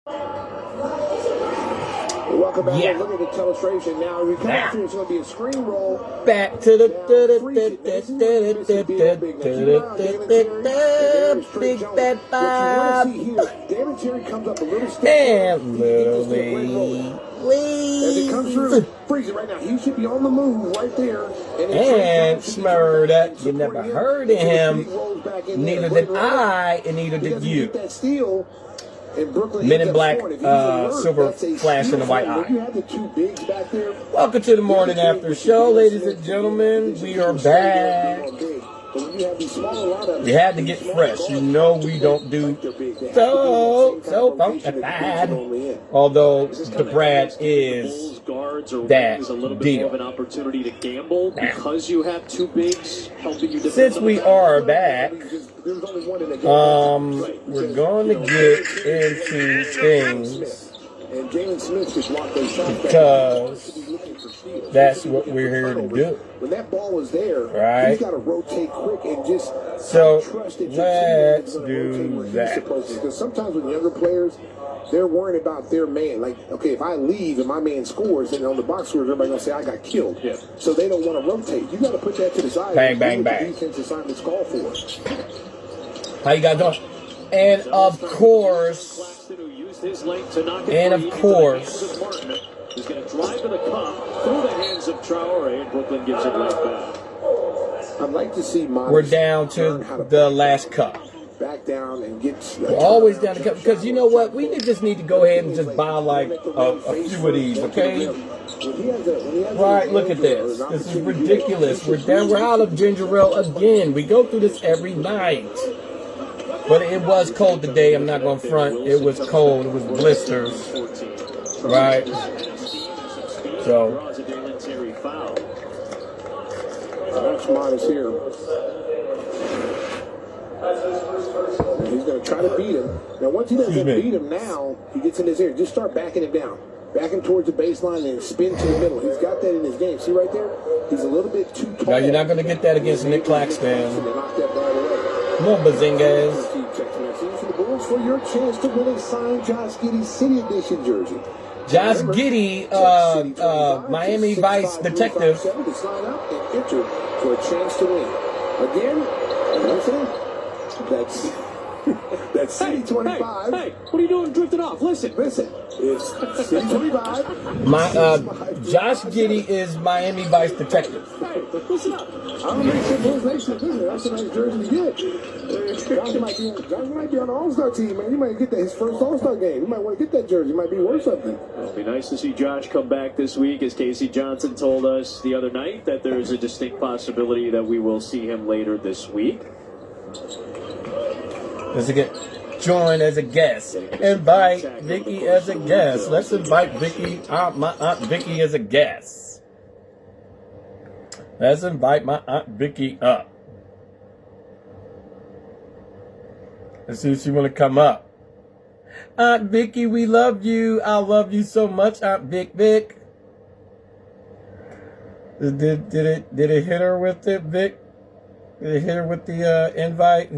Welcome back. Yeah. Look at the illustration now. We come up here, it's going to be a screen roll. Back to the Big Bad Bob. David Terry comes up a little stiff. And literally as it comes through, leaves. freeze it right now. He should be on the move right there. And Smurda, you never heard of him. Neither did I, and neither did you. Men in Black, silver flash in the white eye. Welcome to the morning after show, ladies and gentlemen. We are back. We had to get fresh. You know we don't do so bad. Although the Brad is that deal. Since we are back, we're going to get into things because that's what we're here to do. When that ball was there, right? He's got to rotate quick and just so let's do that. Because sometimes with younger players, they're worried about their man. Like, okay, if I leave and my man scores, then on the box scores, everybody's going to say I got killed. Yeah. So they don't want to rotate. You got to put that to the side. Bang, bang, bang. Defense assignments call for. How you guys doing? And of course, he's going to drive to the cup through the hands of Traore, and Brooklyn gives it right back. I'd like to see we're down to the last cup. Back down and get. We're always down to cup because you know what? We just need to go ahead and just buy like a few of these, okay? Right, look at this. This is ridiculous. We're out of ginger ale again. We go through this every night. But it was cold today. I'm not going to front. It was cold. It was blisters. Right? So. Smart is here. He's going to try to beat him. Now, once he doesn't beat him now, he gets in his ear. Just start backing him down. Back him towards the baseline and spin to the middle. He's got that in his game. See right there? He's a little bit too tall. No, you're not going to get that against Nick Claxton. Come on, Bazingas. For the Bulls for your chance to win a signed Josh Giddey City Edition jersey. Josh Giddey, Miami Vice detective. To sign up and enter for a chance to win. Again, that's City 25. Hey, what are you doing drifting off? Listen. It's City 25. Josh Giddey is Miami Vice detective. Hey, listen up. I don't think Bulls Nation. That's a nice jersey to get. Josh might be on the All-Star team, man. You might get his first All-Star game. You might want to get that jersey. It might be worth something. It'll be nice to see Josh come back this week, as Casey Johnson told us the other night that there is a distinct possibility that we will see him later this week. Join as a guest. Invite Vicky as a guest. Let's invite Vicky, my Aunt Vicky as a guest. Let's invite my Aunt Vicky up. Let's see if she want to come up. Aunt Vicky, we love you. I love you so much, Aunt Vic. Did it hit her with it, Vic? Did it hit her with the invite?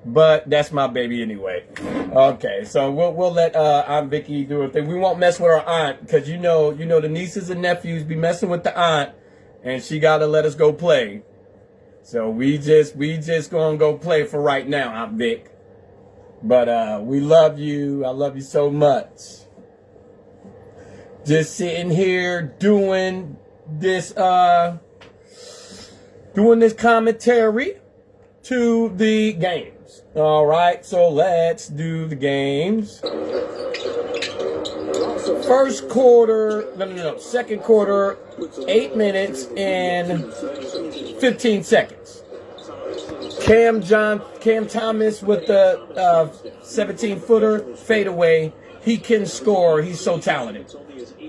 But that's my baby anyway. Okay, so we'll let Aunt Vicky do her thing. We won't mess with our aunt because you know the nieces and nephews be messing with the aunt, and she gotta let us go play. So we just gonna go play for right now, Aunt Vic. But we love you. I love you so much. Just sitting here doing this commentary to the games. All right, so let's do the games. First quarter, second quarter, 8 minutes and 15 seconds. Cam Thomas with the 17-footer fadeaway. He can score. He's so talented.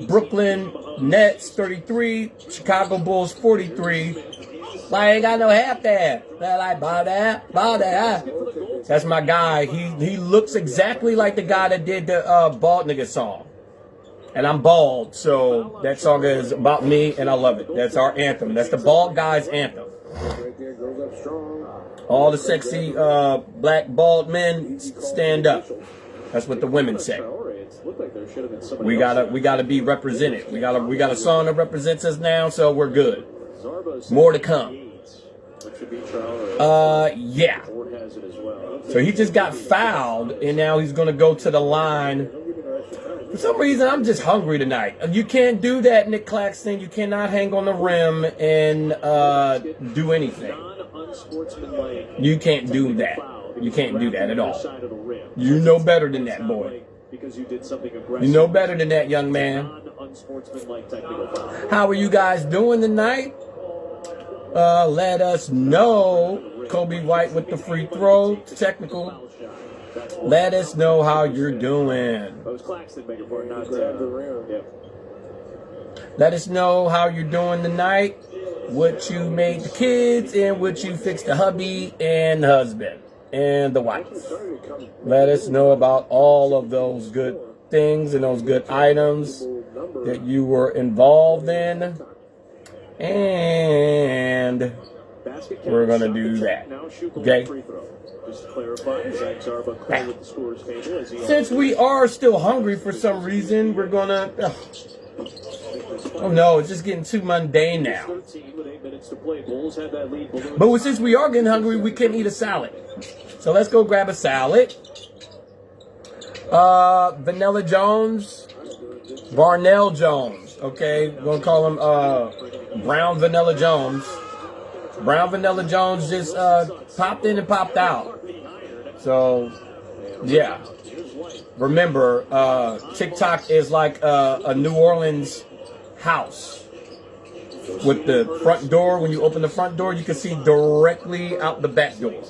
Brooklyn Nets 33, Chicago Bulls 43. I ain't got no half there. Like, ball that. That's my guy. He looks exactly like the guy that did the Bald Nigga song. And I'm bald, so that song is about me, and I love it. That's our anthem. That's the bald guy's anthem. All the sexy black bald men stand up. That's what the women say. Looked like there should have been somebody We gotta be represented. We got a song that represents us now, so we're good. More to come. Yeah. So he just got fouled, and now he's gonna go to the line. For some reason, I'm just hungry tonight. You can't do that, Nick Claxton. You cannot hang on the rim and do anything. You can't do that. You can't do that at all. You know better than that, boy. You know better than that, young man. How are you guys doing tonight? Let us know. Kobe White with the free throw. Technical. Let us know how you're doing. Let us know how you're doing tonight. What you made the kids and what you fixed the hubby and the husband and the wife. Let us know about all of those good things and those good items that you were involved in. And we're going to do that. Okay? Since we are still hungry for some reason, we're going to... Oh no, it's just getting too mundane now. But since we are getting hungry, we can eat a salad. So let's go grab a salad. Vanilla Jones. Barnell Jones. Okay, we're going to call him Brown Vanilla Jones. Brown Vanilla Jones just popped in and popped out. So, yeah. Remember, TikTok is like a New Orleans house. With the front door, when you open the front door, you can see directly out the back door.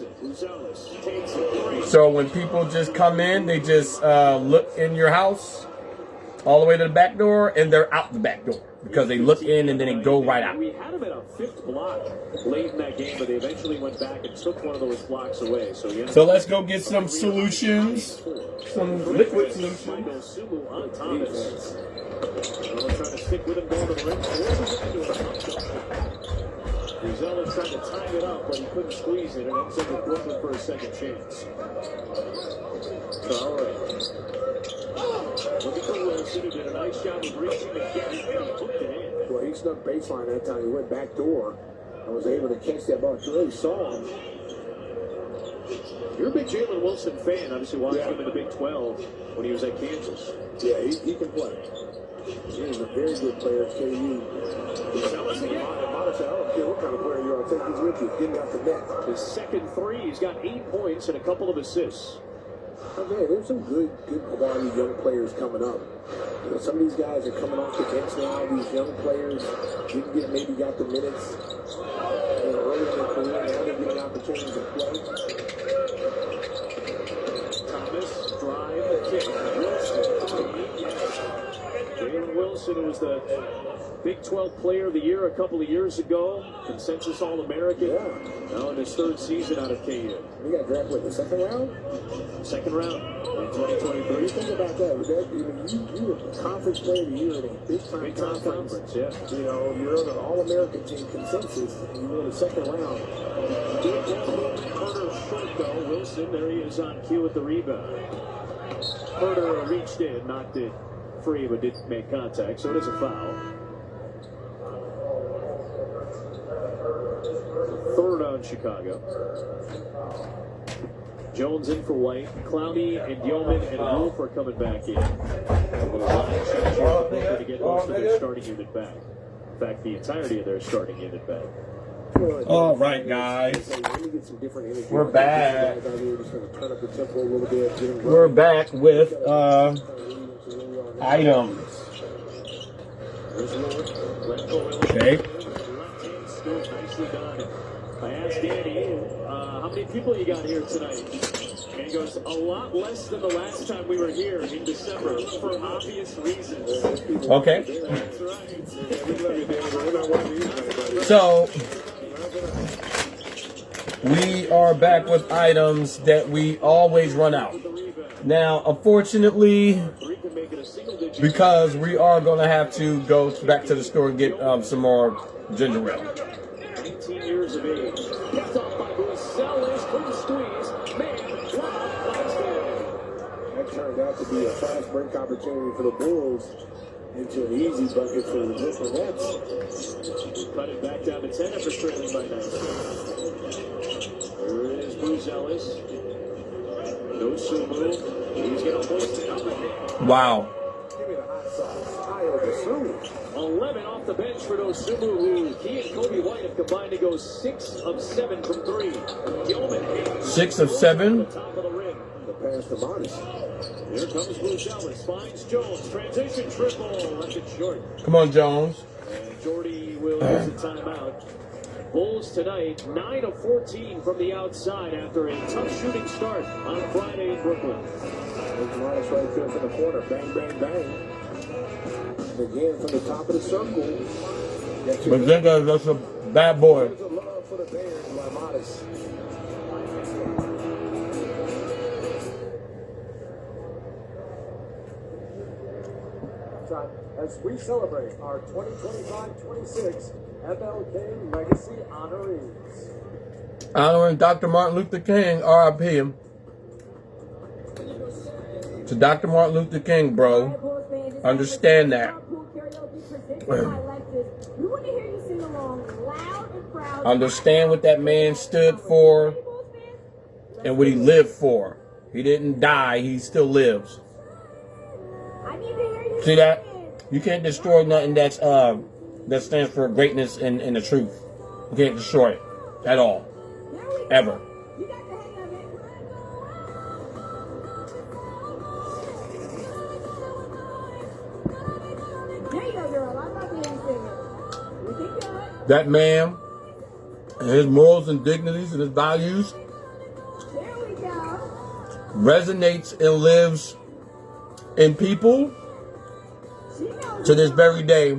So when people just come in, they just look in your house all the way to the back door, and they're out the back door because they look in and then they go right out. We had him at a fifth block late in that game, but they eventually went back and took one of those blocks away. So let's go get some solutions, some liquid solutions. Trying to stick with him going to the rim. Rizella tried to tie it up, but he couldn't squeeze it, and ends up with Brooklyn for a second chance. So, all right. Looking for Wilson, who did a nice job of reaching the gap, and he hooked it in. Well, he snuck baseline that time. He went back door and was able to catch that ball. You really saw him. You're a big Jalen Wilson fan. Obviously, watched him in the Big 12 when he was at Kansas. Yeah, he can play. He's a very good player at KU. Modest, I don't care what kind of player you are. I'll take these with you. Getting out the net. His second three, he's got 8 points and a couple of assists. Okay, there's some good quality young players coming up. You know, some of these guys are coming off the bench now. These young players didn't maybe got the minutes early in their career. Now they're getting opportunities to play. Thomas, drive, kick. Jalen Wilson, who was the Big 12 Player of the Year a couple of years ago, consensus All-American. Yeah. Now in his third season out of KU. He got drafted in the second round? Second round in 2023. What do you think about that? You were Conference Player of the Year in a big-time conference. Yeah. You know, you're on an All-American team consensus, and you were in the second round. Carter short, though. Wilson, there he is on cue with the rebound. Carter reached in, knocked it free, but didn't make contact, so it is a foul. Third on Chicago. Jones in for White. Clowney and Yeoman and Wolf are coming back in. To get most of their starting unit back. In fact, the entirety of their starting unit back. All right, guys. We're back. We're back with items. Okay. I asked Danny, how many people you got here tonight? And he goes, a lot less than the last time we were here in December, for obvious reasons. Okay. That's right. So, we are back with items that we always run out. Now, unfortunately, because we are going to have to go back to the store and get some more ginger ale. 19 years of age. Kept off by Gonzalez. Couldn't squeeze. Man, that turned out to be a fast break opportunity for the Bulls into an easy bucket for the Brooklyn Nets. Cut it back down to 10 after trailing by 9. Here is Bruce Ellis. No Sumu. He's going to hoist it up and Wow. Give me the hot sauce. Ayo Dosunmu. 11 off the bench for Dosunmu, who he and Kobe White have combined to go 6 of 7 from 3. Gilman 6 of 7. top of the rim. The pass to Modest. Here comes Bruce Ellis, finds Jones, transition triple, left it short. Come on, Jones. And Jordy will use a timeout. Bulls tonight, 9 of 14 from the outside after a tough shooting start on Friday in Brooklyn. There's Modest right there from the corner. Bang, bang, bang. And again from the top of the circle. But that's a bad boy. There's a love for the Bears by Modest. As we celebrate our 2025-26 MLK Legacy honorees. Honoring Dr. Martin Luther King, R.I.P. To Dr. Martin Luther King, bro. Understand that. Understand what that man stood for and what he lived for. He didn't die, he still lives. See that? You can't destroy nothing that stands for greatness and the truth. You can't destroy it at all. Ever. That man and his morals and dignities and his values resonates and lives in people to this very day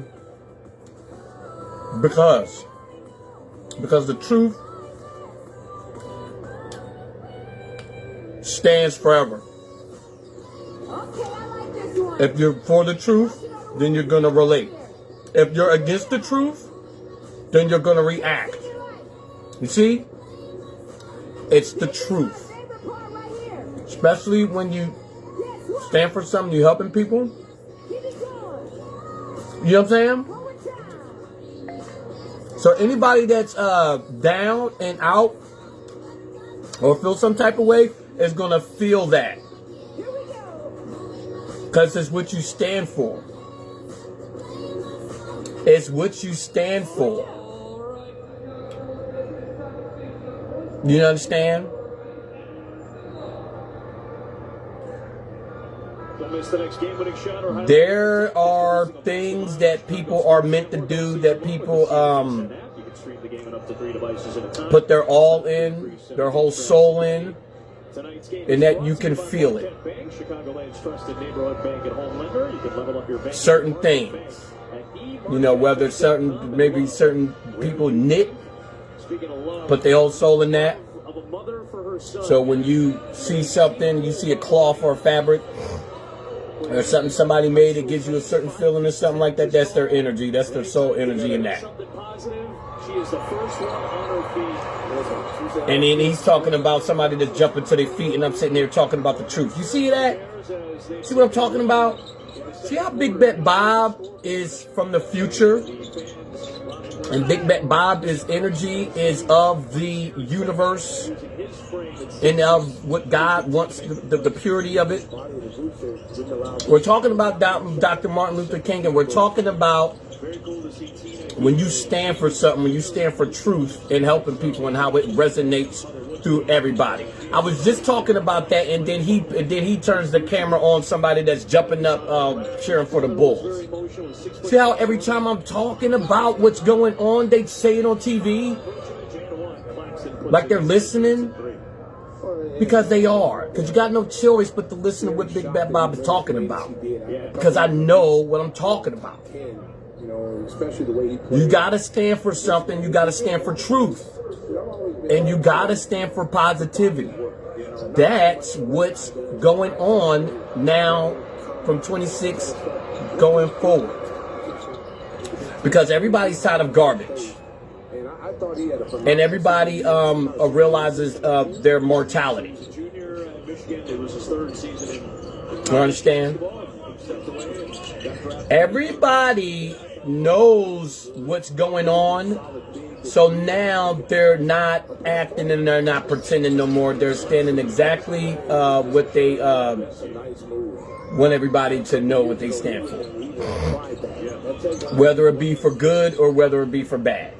because the truth stands forever. If you're for the truth, then you're going to relate. If you're against the truth, then you're going to react. You see? It's the truth. Especially when you stand for something, you're helping people. You know what I'm saying? So anybody that's down and out or feel some type of way is going to feel that. Because it's what you stand for. It's what you stand for. You understand? There are things that people are meant to do, that people put their all in, their whole soul in, and that you can feel it. Certain things. You know, whether maybe certain people knit, put their whole soul in that. So when you see something, you see a cloth or a fabric, or something somebody made, it gives you a certain feeling or something like that, that's their energy. That's their soul energy in that. And then he's talking about somebody that's jumping to their feet, and I'm sitting there talking about the truth. You see that? See what I'm talking about? See how Big Bet Bob is from the future? And Big Bet Bob's energy is of the universe and of what God wants, the purity of it. We're talking about Dr. Martin Luther King, and we're talking about when you stand for something, when you stand for truth and helping people, and how it resonates through everybody. I was just talking about that, and then he turns the camera on somebody that's jumping up cheering for the Bulls. See how every time I'm talking about what's going on, they say it on TV? Like they're listening? Because they are. Because you got no choice but to listen to what Big Bet Bob is talking about. Because I know what I'm talking about. You got to stand for something. You got to stand for truth. And you got to stand for positivity. That's what's going on now from 26 going forward. Because everybody's tired of garbage. And everybody realizes their mortality. Junior at Michigan, it was his third season in You understand? Everybody knows what's going on. So now they're not acting and they're not pretending no more. They're standing exactly what they want everybody to know what they stand for. Whether it be for good or whether it be for bad.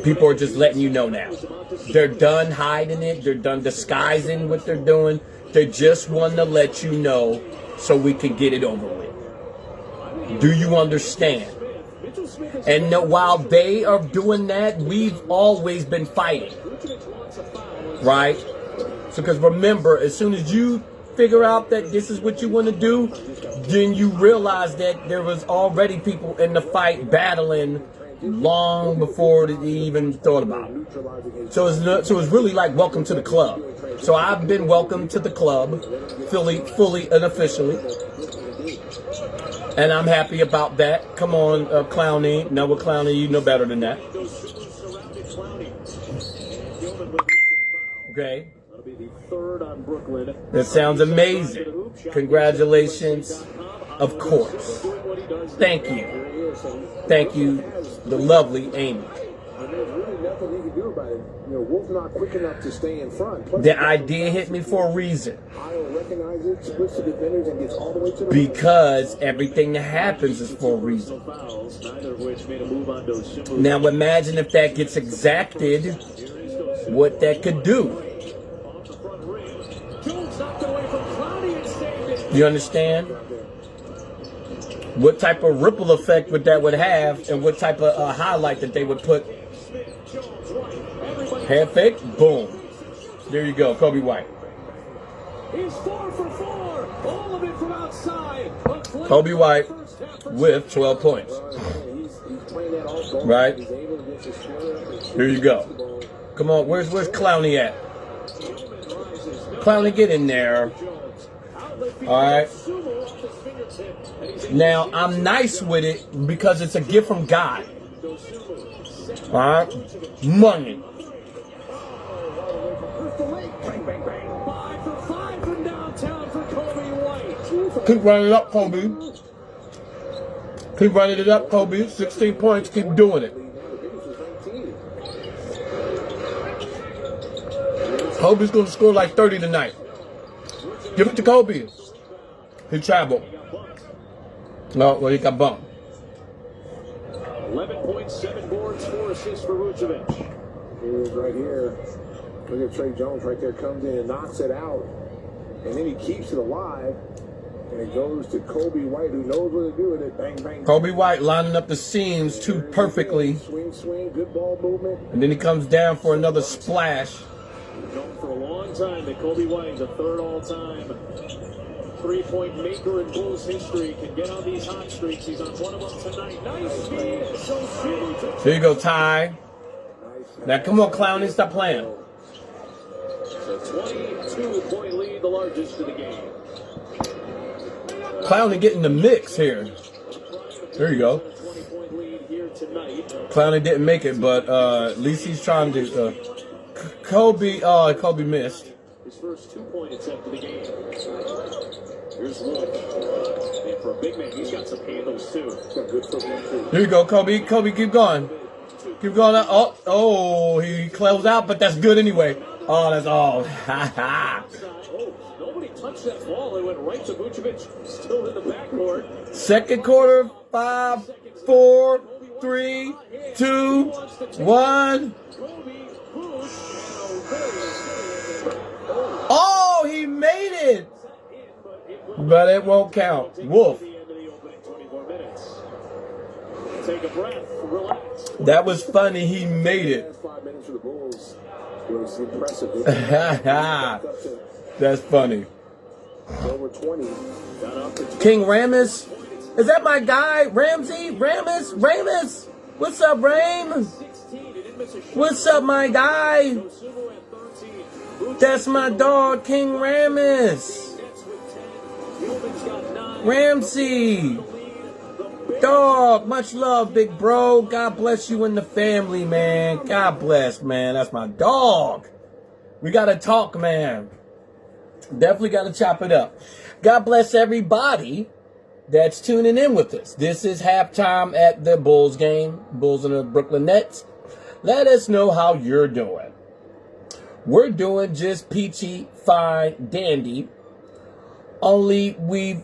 People are just letting you know now. They're done hiding it. They're done disguising what they're doing. They just want to let you know so we can get it over with. Do you understand? And while they are doing that, we've always been fighting. Right? So, because remember, as soon as you figure out that this is what you want to do, then you realize that there was already people in the fight battling long before they even thought about it. So it's really like welcome to the club. So I've been welcomed to the club, fully and officially. And I'm happy about that. Come on, Clowney. No, with Clowney, you know better than that. Okay. That sounds amazing. Congratulations. Of course. Thank you. Thank you, the lovely Amy. The idea hit me for a reason. Because everything that happens is for a reason. Now imagine if that gets exacted, what that could do. You understand? What type of ripple effect would have, and what type of highlight that they would put. Head fake, boom. There you go, Kobe White. He's 4 for 4. All of it from outside. Kobe White with 12 points. Right? Here you go. Come on, where's Clowney at? Clowney, get in there. All right. Now, I'm nice with it because it's a gift from God. All right? Money. 5 for 5 from downtown for Kobe White. Keep running it up, Kobe. Keep running it up, Kobe. 16 points. Keep doing it. Kobe's going to score like 30 tonight. Give it to Kobe. He traveled. No, well, he got bumped. 11 points, 7 boards, 4 assists for Vucevic. Here it is right here. Look at Trey Jones right there. Comes in and knocks it out. And then he keeps it alive. And it goes to Kobe White, who knows what to do with it. Bang, bang. Kobe White lining up the seams too perfectly. Swing, good ball movement. And then he comes down for another splash. We've known for a long time that Kobe White, the third all-time three-point maker in Bulls history, can get on these hot streaks. He's on one of them tonight. Nice speed. There you go, Ty. Now, come on, Clowney, stop playing. So 22-point lead, the largest of the game. Clowney getting the mix here. There you go. 20-point lead here tonight. Clowney didn't make it, but at least he's trying to. Kobe missed. His first 2-point attempt of the game. Here's Wolf. And for a big man, he's got some handles too. Here you go, Kobe. Kobe, keep going. Keep going. Oh, he closed out, but that's good anyway. Oh, that's all. Nobody touched that ball. It went right to Vucevic. Still in the backcourt. Second quarter, 5, 4, 3, 2, 1. Oh, he made it. But it won't count. Wolf. Take a breath. Relax. That was funny. He made it. 5 minutes for the Bulls was impressive. That's funny. Over 20. King Ramis. Is that my guy? Ramsey? Ramis? What's up, Ram? What's up, my guy? That's my dog, King Ramis. Ramsey. Dog, much love, big bro. God bless you and the family, man. God bless, man. That's my dog. We got to talk, man. Definitely got to chop it up. God bless everybody that's tuning in with us. This is halftime at the Bulls game. Bulls and the Brooklyn Nets. Let us know how you're doing. We're doing just peachy, fine, dandy. Only we've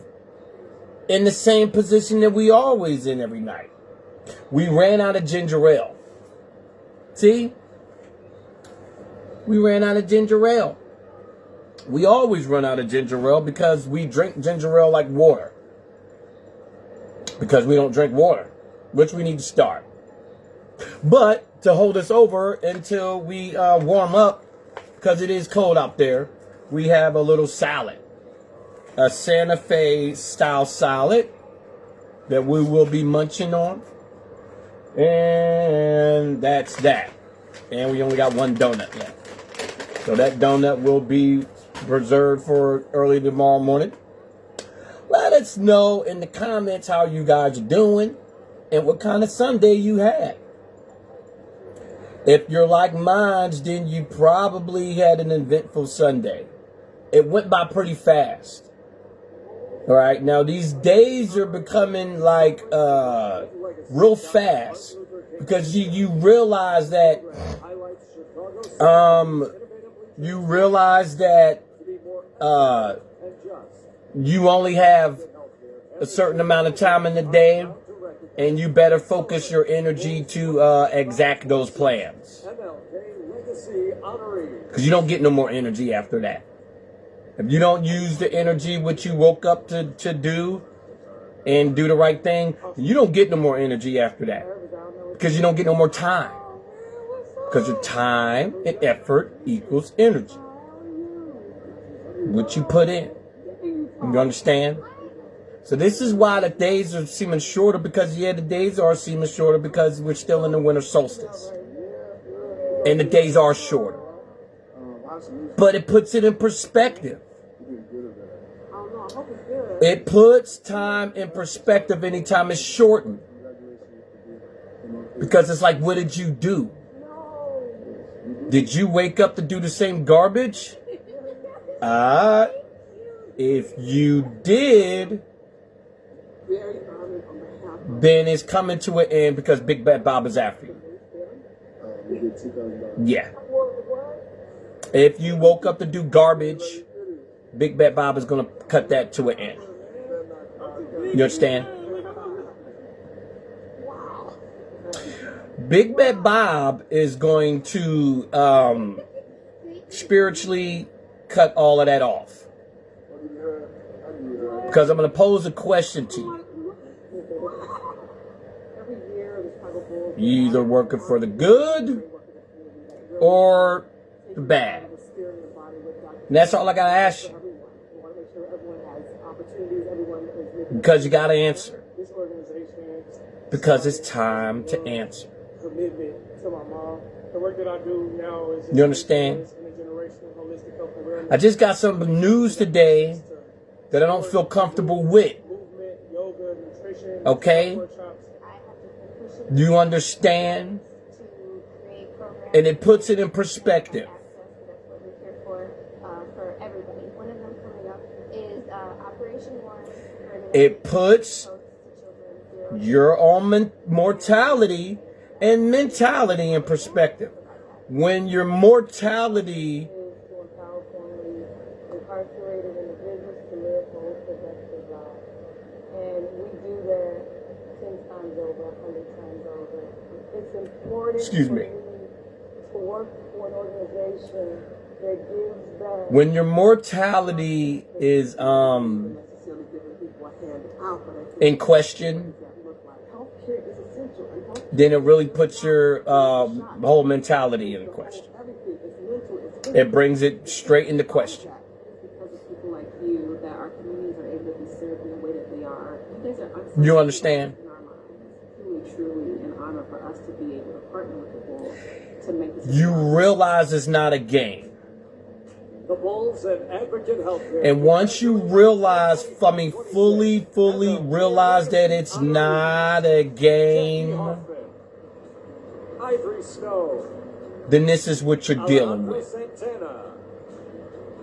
in the same position that we always in every night. We ran out of ginger ale. See? We ran out of ginger ale. We always run out of ginger ale because we drink ginger ale like water. Because we don't drink water, which we need to start. But to hold us over until we warm up, because it is cold out there, we have a little salad. A Santa Fe style salad that we will be munching on. And that's that. And we only got one donut left. So that donut will be reserved for early tomorrow morning. Let us know in the comments how you guys are doing and what kind of Sunday you had. If you're like mine, then you probably had an eventful Sunday. It went by pretty fast. All right, now these days are becoming like real fast because you realize that you only have a certain amount of time in the day, and you better focus your energy to exact those plans because you don't get no more energy after that. If you don't use the energy which you woke up to do and do the right thing, you don't get no more energy after that. Because you don't get no more time. Because your time and effort equals energy. What you put in. You understand? So this is why the days are seeming shorter, because the days are seeming shorter because we're still in the winter solstice. And the days are shorter. But it puts it in perspective. It puts time in perspective anytime it's shortened. Because it's like, what did you do? Did you wake up to do the same garbage? If you did, then it's coming to an end because Big Bad Bob is after you. Yeah. If you woke up to do garbage, Big Bad Bob is going to cut that to an end. You understand? Big Bad Bob is going to spiritually cut all of that off. Because I'm going to pose a question to you. You either working for the good or the bad. And that's all I got to ask you. Because you got to answer. Because it's time to answer. You understand? I just got some news today that I don't feel comfortable with. Okay? Do you understand? And it puts it in perspective. It puts your own mortality and mentality in perspective. When your mortality incarcerated individuals to live full productive lives. And we do that 10 times over, 100 times over. It's important Excuse me. to work for an organization that gives back. When your mortality is in question, then it really puts your whole mentality in question. It brings it straight into question. You understand? You realize it's not a game. The Bulls and Advocate Healthcare. And once you realize, fully realize that it's not a game, Ivory Snow. then this is what you're dealing with. Santana.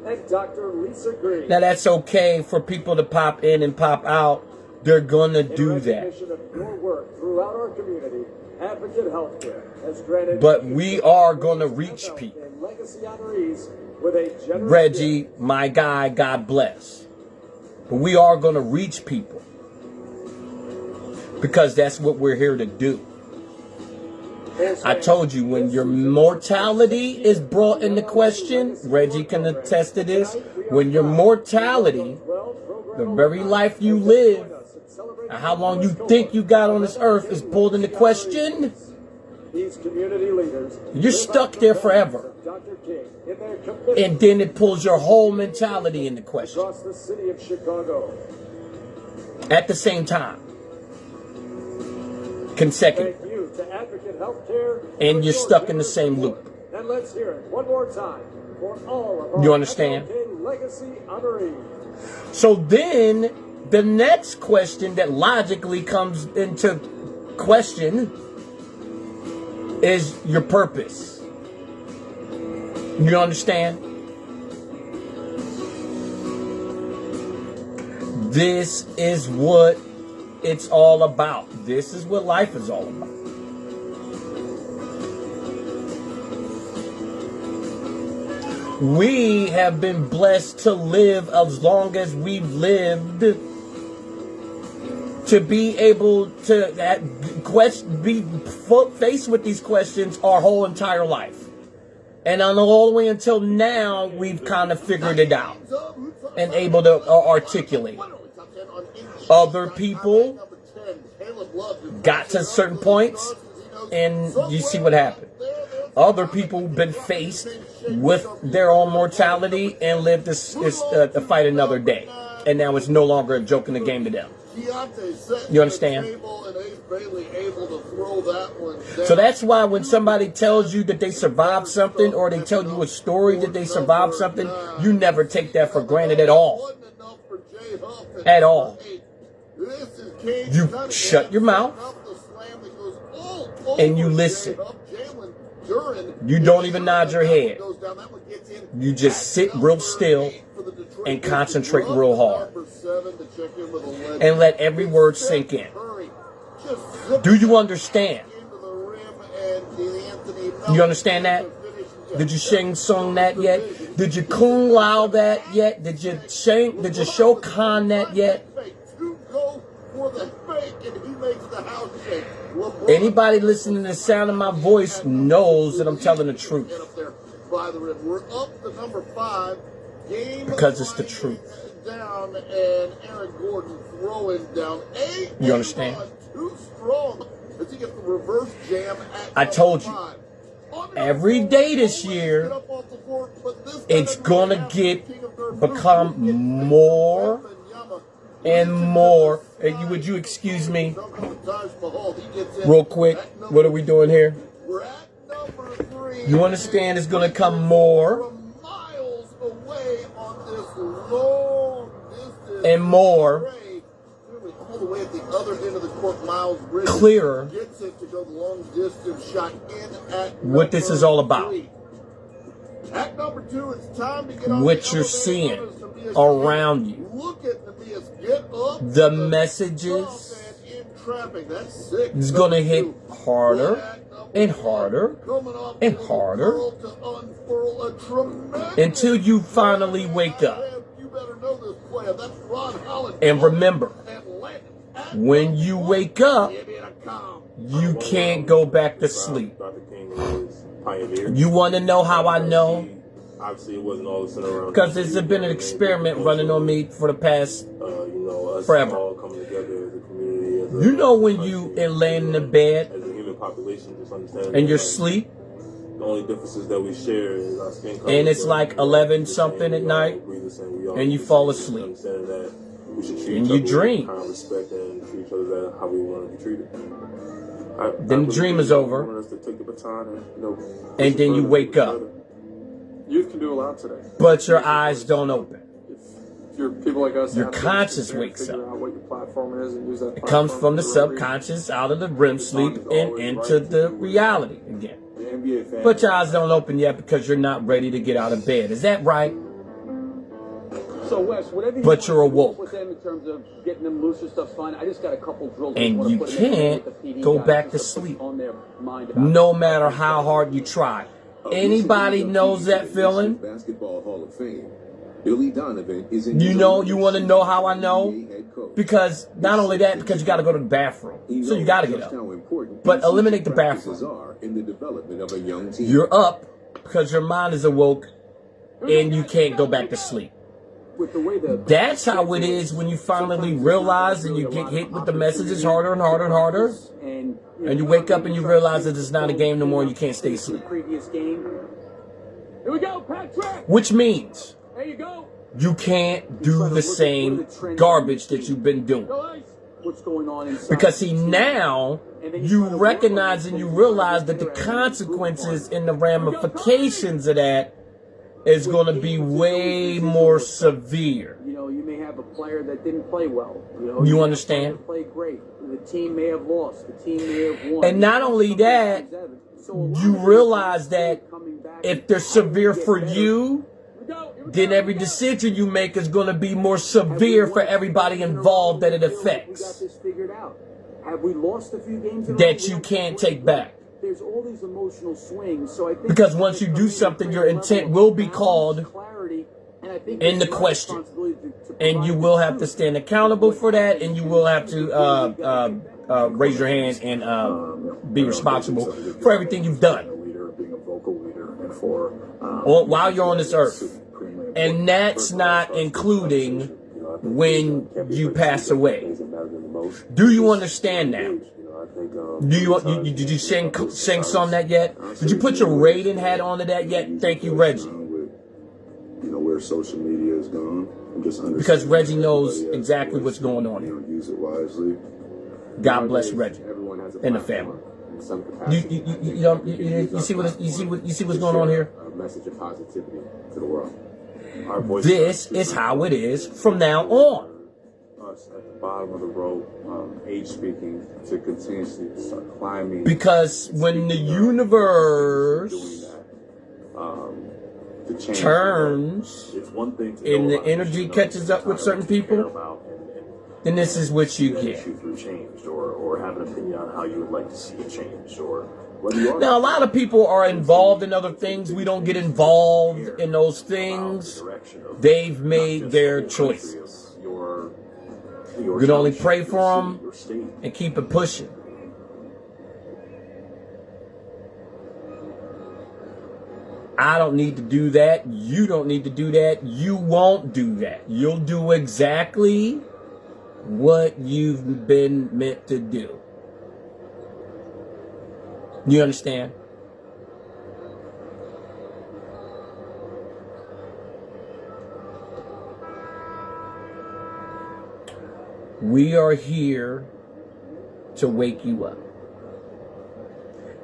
and Dr. Lisa Green. Now that's okay for people to pop in and pop out. They're gonna In do that. recognition of your work throughout our community, Advocate Healthcare has granted But we are gonna reach people. and legacy honorees with a generous Reggie, gift. my guy, God bless. But we are gonna reach people. Because that's what we're here to do. I told you, when your mortality is brought into question, Reggie can attest to this, when your mortality, the very life you live, and how long you think you got on this earth is pulled into question, These community leaders you're stuck there forever. Dr. King in their commitment And then it pulls your whole mentality into question across the city of Chicago. at the same time. Consecutive. Thank you to Advocate Healthcare. And for you're your stuck in the generous same support. loop. And let's hear it one more time for all of our You understand? MLK legacy honorees. So then the next question that logically comes into question is your purpose. You understand? This is what it's all about. This is what life is all about. We have been blessed to live as long as we've lived, to be able to be faced with these questions our whole entire life. And on all the way until now, we've kind of figured it out and able to articulate. Other people got to certain points, and you see what happened. Other people have been faced with their own mortality and lived this to fight another day. And now it's no longer a joke in the game to them. You understand? So that's why when somebody tells you that they survived something, or they tell you a story that they survived something, you never take that for granted at all. At all. You shut your mouth and you listen. You don't even nod your head. You just sit real still and concentrate real hard. And let every word sink in. Do you understand? You understand that? Did you sing that yet? Did you kung lao that yet? Did you show Khan that yet? Anybody listening to the sound of my voice knows that I'm telling the truth. Because it's the truth. You understand? I told you. Every day this year, it's gonna become more and more. Would you excuse me real quick? What are we doing here? You understand it's gonna come more and more clearer what this is all about. What you're seeing around you. The messages is going to hit harder and harder and harder until you finally wake up. And remember, when you wake up, you can't go back to sleep. You want to know how I know? Because there's been an experiment running on me for the past forever. You know when you are laying in the bed and you're asleep, the only difference is that we share is our skin color. and it's like 11 something at night, and you fall asleep, and you dream. Respect and treat each other how we want to be treated. Then the dream is over, and then you wake up, Youth can do a lot today. but your eyes don't open. If you're people like us, Your have to conscious figure wakes up. out what your platform is and use that It comes platform from the for a reason. subconscious out of the REM sleep and into the reality again. The NBA fan. But your eyes don't open yet because you're not ready to get out of bed. Is that right? So Wes, whatever But you're awoke. with them in terms of getting them looser, stuff's fine. I just got a couple drills. And you can't go back to sleep, no matter how hard you try. Anybody knows that feeling? Basketball Hall of Fame. Billy Donovan is in You know, you want to know how I know? Because not only that, because you got to go to the bathroom. So you got to get up. But eliminate the bathroom. In the development of a young team. You're up because your mind is awoke and you can't go back to sleep. That's how it is when you finally realize and you get hit with the messages harder and harder and harder. And you wake up and you realize that it's not a game no more and you can't stay asleep. Here we go, Patrick. Which means There you go. you can't do the same garbage that you've been doing. What's going on inside? Because see, now you recognize and you realize that the consequences and the ramifications of that is going to be way more severe. You know, you may have a player that didn't play well. You understand? Played great. The team may have lost. The team may have won. And not only that, you realize that if they're severe for you, then every decision you make is going to be more severe for everybody involved that it affects. Have we lost a few games That you can't take back. There's all these emotional swings. So I think because once you do something, your intent will be called into question. And you will have to stand accountable for that, and you will have to raise your hand and be responsible for everything you've done while you're on this earth. And that's not including when you pass away. Do you understand now? Did you sing on that yet? Did you put your Raiden hat onto that yet? Thank you, Reggie. You know where social media is gone. Because Reggie knows exactly what's going on here. Use it wisely. God bless Reggie and the family. You see what's going on here? A message of positivity to the world. This is how it is from now on. Us at the bottom of the rope, age speaking, to continuously start climbing. Because when the universe turns and the energy catches up with certain people, then this is what you get. Or have an opinion on how you would like to see it changed, or now, a lot of people are involved in other things. We don't get involved in those things. They've made their choices. You can only pray for them and keep it pushing. I don't need to do that. You don't need to do that. You won't do that. You'll do exactly what you've been meant to do. You understand? We are here to wake you up.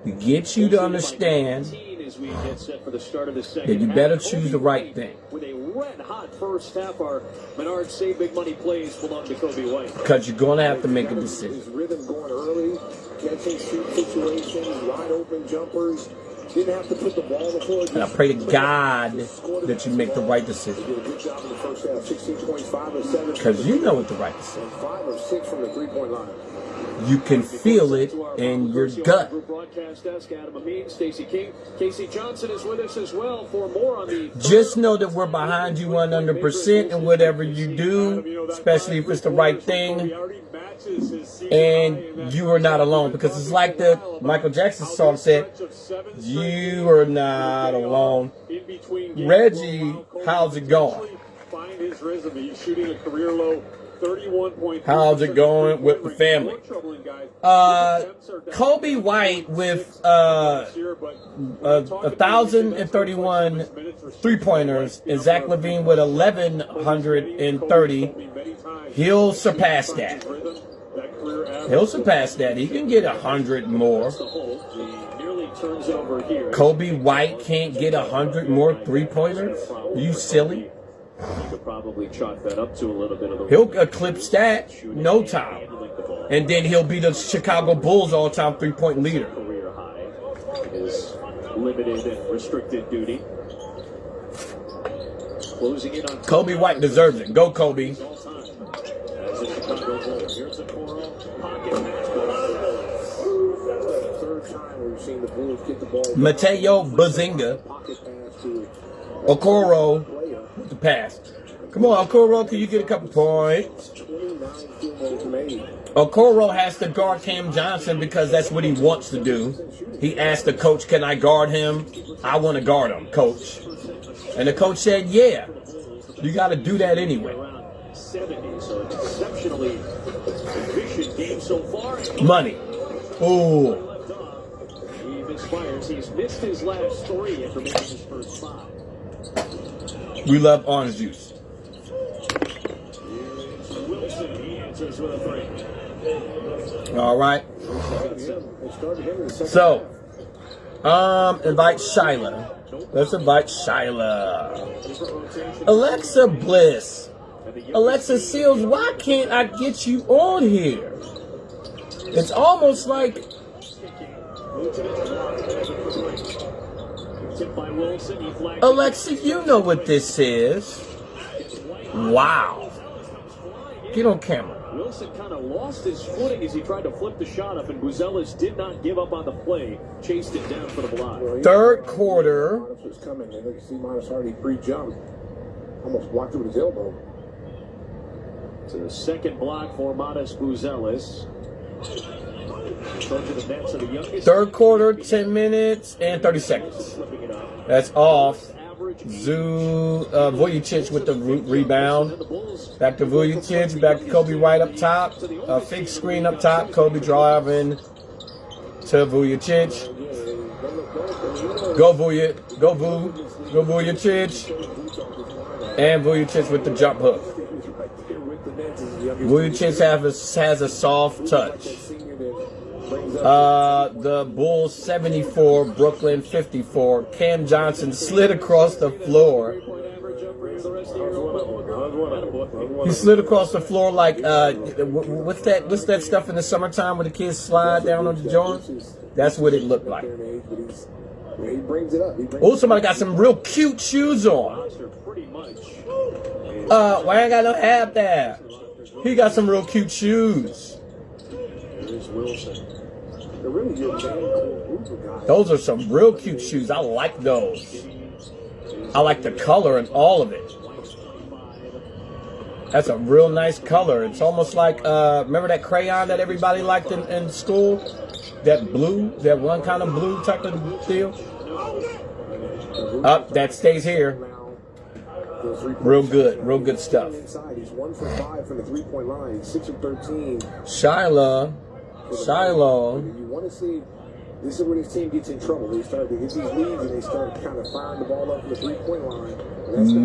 To get you to understand that you better choose the right thing. With a red-hot first half, our Menard Save Big Money plays belong to Kobe White. Because you're going to have to make a decision. His rhythm going early, catching situations, wide open jumpers. Didn't have to put the ball before. And I pray to God that you make the right decision. Did a good job in the first half, 16 points, 5 of 7. Because you know what the right decision. 5 of 6 from the three-point line. You can feel it in your gut. Broadcast desk, Adam Amin, Stacey King, Casey Johnson is with us as well for more on the. Just know that we're behind you 100% in whatever you do, especially if it's the right thing. And you are not alone, because it's like the Michael Jackson song said, you are not alone. Reggie, how's it going? Find his resume. He's shooting a career low 31.3%. How's it going with the family? Kobe White with 1,031 three-pointers and Zach LaVine with 1,130. He'll surpass that. He'll surpass that. He can get 100 more. Kobe White can't get 100 more three-pointers? You silly? You could probably chalk that up to a little bit of the. He'll eclipse that no time. And then he'll be the Chicago Bulls all-time three-point leader. Career high is limited and restricted duty. closing in on Kobe White deserves it. Go, Kobe. all time. As a Chicago Bull. Here's a Coro. Pocket pass. Third time we've seen the Bulls get the ball. Mateo Bazinga. Pocket pass to Okoro with the pass. Come on, Okoro, can you get a couple points? 29 field goals made. Okoro has to guard Cam Johnson because that's what he wants to do. He asked the coach, can I guard him? I want to guard him, coach. And the coach said, yeah. You got to do that anyway. Around 70, so an exceptionally efficient game so far. Money. Ooh. Left off. He misfires. He's missed his last 3 after making his first 5. We love orange juice. Here's Wilson. He answers with a 3. All right. They started him in the second So, half. invite Shyla. Let's invite Shyla. Alexa Bliss. Alexa Seals, why can't I get you on here? It's almost like Alexa, you know what this is. Wow. Get on camera. Wilson kind of lost his footing as he tried to flip the shot up, and Buzelis did not give up on the play. Chased it down for the block. Third quarter. Modest was coming. And you see Modest already pre-jumped. Almost blocked it with his elbow. To the second block for Modest Buzelis. Third quarter, 10 minutes and 30 seconds. That's off. Vujicic with the rebound. Back to Vujicic. Back to Kobe White up top. A fake screen up top. Kobe driving to Vujicic. Go Vujicic. Go Vujicic. And Vujicic with the jump hook. Vujicic has a soft touch. The Bulls 74, Brooklyn 54. Cam Johnson slid across the floor. He slid across the floor like what's that stuff in the summertime when the kids slide down on the joints? That's what it looked like. Oh, somebody got some real cute shoes on. Why ain't got no hat there? He got some real cute shoes. Here's Wilson. Those are some real cute shoes. I like those. I like the color and all of it. That's a real nice color. It's almost like, remember that crayon that everybody liked in school? That blue, that one kind of blue type of deal? That stays here. Real good stuff. He's 1 for 5 from the 3-point line, 6 of 13. Shiloh. You want to see, this is when his team gets in trouble. They start to get these leads and they start kind of firing the ball up from the 3-point line.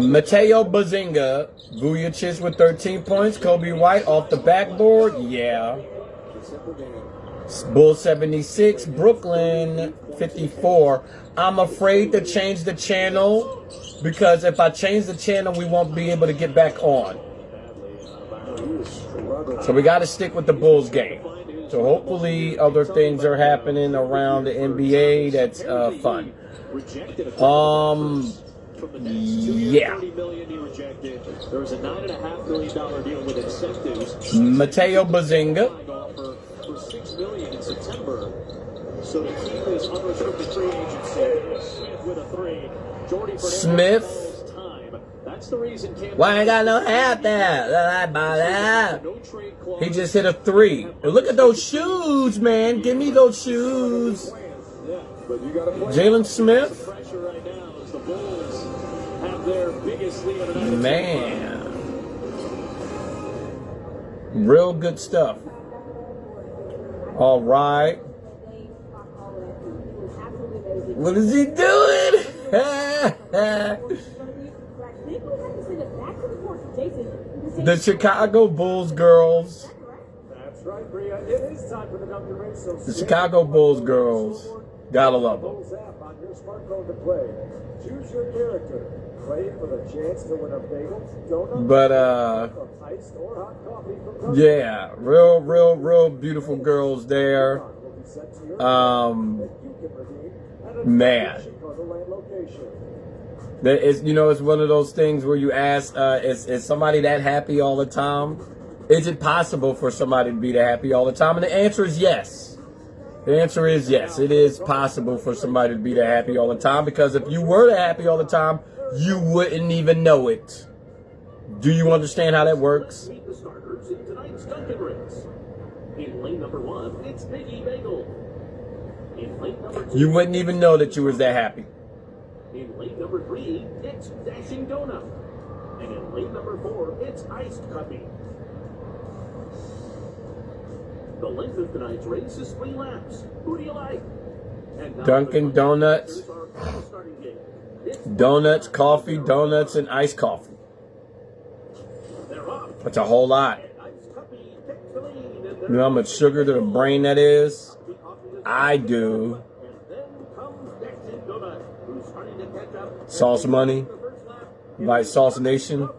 Mateo Bazinga, Vujicic with 13 points. Kobe White off the backboard. Yeah. Bulls 76, Brooklyn 54. I'm afraid to change the channel because if I change the channel, we won't be able to get back on. So we got to stick with the Bulls game. So hopefully other things are happening around the NBA that's fun. Yeah. There was a $9.5 million deal with incentives. Mateo Bazinga. For $6 million in September. So the team is unrestricted free agency. Smith with a 3. Jordy Smith. That's the reason Cam. Why I got no hat there? He just hit a 3. Look at those shoes, man. Give me those shoes. Jalen Smith. Man. Real good stuff. All right. What is he doing? The Chicago Bulls girls. That's right, Bria. It is time for the Dunkin' Race. The Chicago Bulls girls. Gotta love them. Bulls app on your smartphone to play. Choose your character. Play for the chance to win a bagel, donut, But iced or hot coffee from Dunkin'. yeah, real beautiful girls there. Man. It's one of those things where you ask, is somebody that happy all the time? Is it possible for somebody to be that happy all the time? And the answer is yes. The answer is yes. It is possible for somebody to be that happy all the time, because if you were that happy all the time, you wouldn't even know it. Do you understand how that works? Meet the starters in tonight's Dunkin' race. In lane number 1, it's Biggie Bagel. In lane number 2, You wouldn't even know that you was that happy. in lane number 3, it's Dashing Donut. And in lane number 4, it's Iced Cuppy. The length of tonight's race is 3 laps. Who do you like? And now Dunkin' the Donuts. starters are on the starting gate. It's Donuts, coffee, donuts, and iced coffee. they're off. That's a whole lot. Iced Cuppy takes the lead. And You know how much sugar to the brain that is? I do. And then comes Dashing Donut, who's starting to catch up. Sauce money, invite Sauce Nation.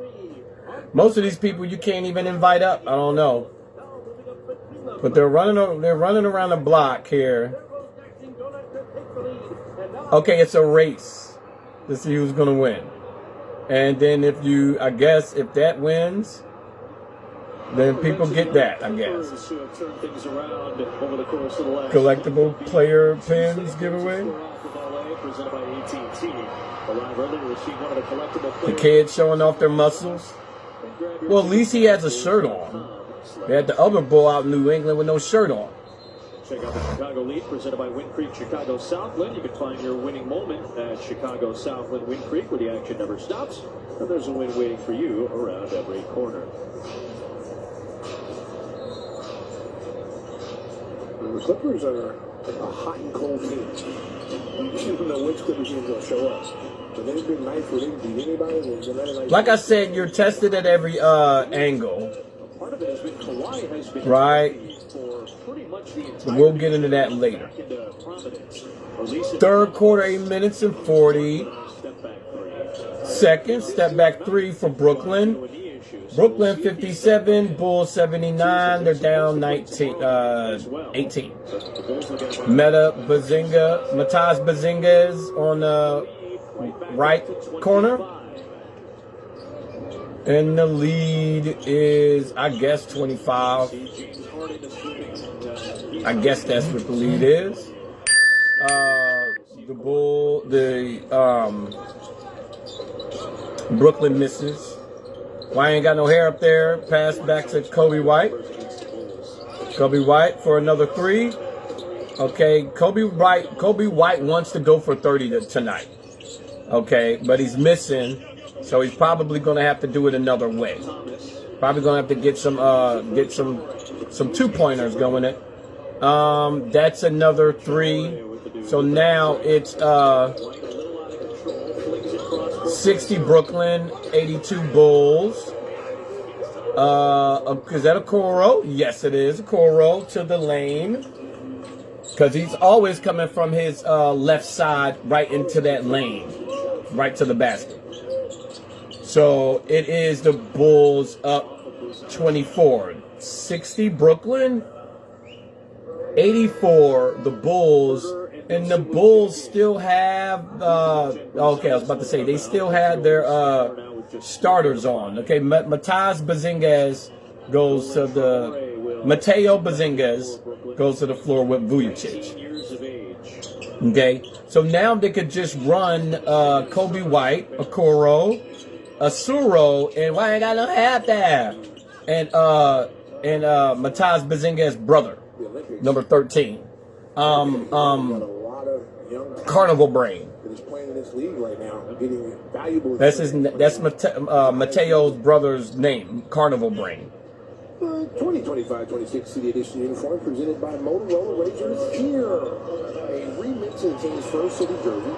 Most of these people you can't even invite up. I don't know, but they're running around the block here. Okay, it's a race to see who's gonna win, and then if that wins, then people get that. I guess collectible player pins giveaway. The kids showing off their muscles. Well, at least he has a shirt on. They had the other bull out in New England with no shirt on. Check out the Chicago Lead presented by Wind Creek Chicago Southland. You can find your winning moment at Chicago Southland Wind Creek, where the action never stops. And there's a win waiting for you around every corner. The Clippers are a hot and cold team. You don't know which Clippers team is going to show up. But they've been nice for them to beat anybody. Like I said, you're tested at every angle. Part of it has been Kawhi has been Right. for pretty much the entire We'll get into that later. Third quarter, 8 minutes and 40 seconds. Step back 3 for Brooklyn. Brooklyn 57, Bulls 79. They're down 18. Mataz Bazinga is on the right corner. And the lead is, I guess, 25. I guess that's what the lead is. Brooklyn misses. Why ain't got no hair up there? Pass back to Kobe White. Kobe White for another 3. Okay, Kobe White wants to go for 30 tonight. Okay, but he's missing, so he's probably going to have to do it another way. Probably going to have to get some 2-pointers going in. That's another 3. So now it's 60 Brooklyn, 82 Bulls. Is that a Koro? Yes, it is. A Koro to the lane. Because he's always coming from his left side right into that lane. Right to the basket. So it is the Bulls up 24. 60 Brooklyn, 84 the Bulls. And the Bulls still have, okay, I was about to say, they still had their starters on. Okay, Mateo Bazingas goes to the floor with Vujacic. Okay, so now they could just run Kobe White, Okoro, Asuro, and why ain't got no hat there? And Mateo Bazingas' brother, number 13. Carnival Brain. He's playing in this league right now, getting valuable. That's Mateo's brother's name, Carnival Brain. 2025-26 City Edition uniform presented by Motorola Razors here. A remix of his first city jersey.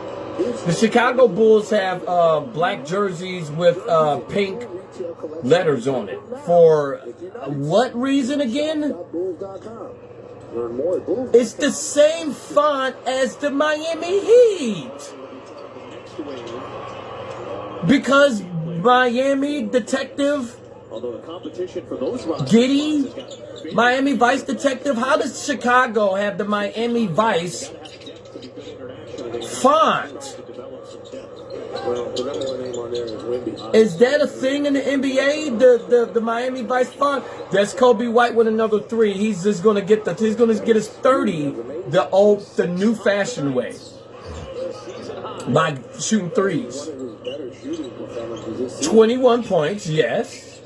The Chicago Bulls have black jerseys with pink letters on it. For what reason again? It's the same font as the Miami Heat. Because Miami Detective Giddy, Miami Vice Detective, how does Chicago have the Miami Vice font? Well, the number one name on there is Wemby. Is that a thing in the NBA? The Miami Vice Fund? That's Kobe White with another 3. He's just gonna get he's gonna get his 30 the new fashioned way. By shooting threes. 21 points, yes.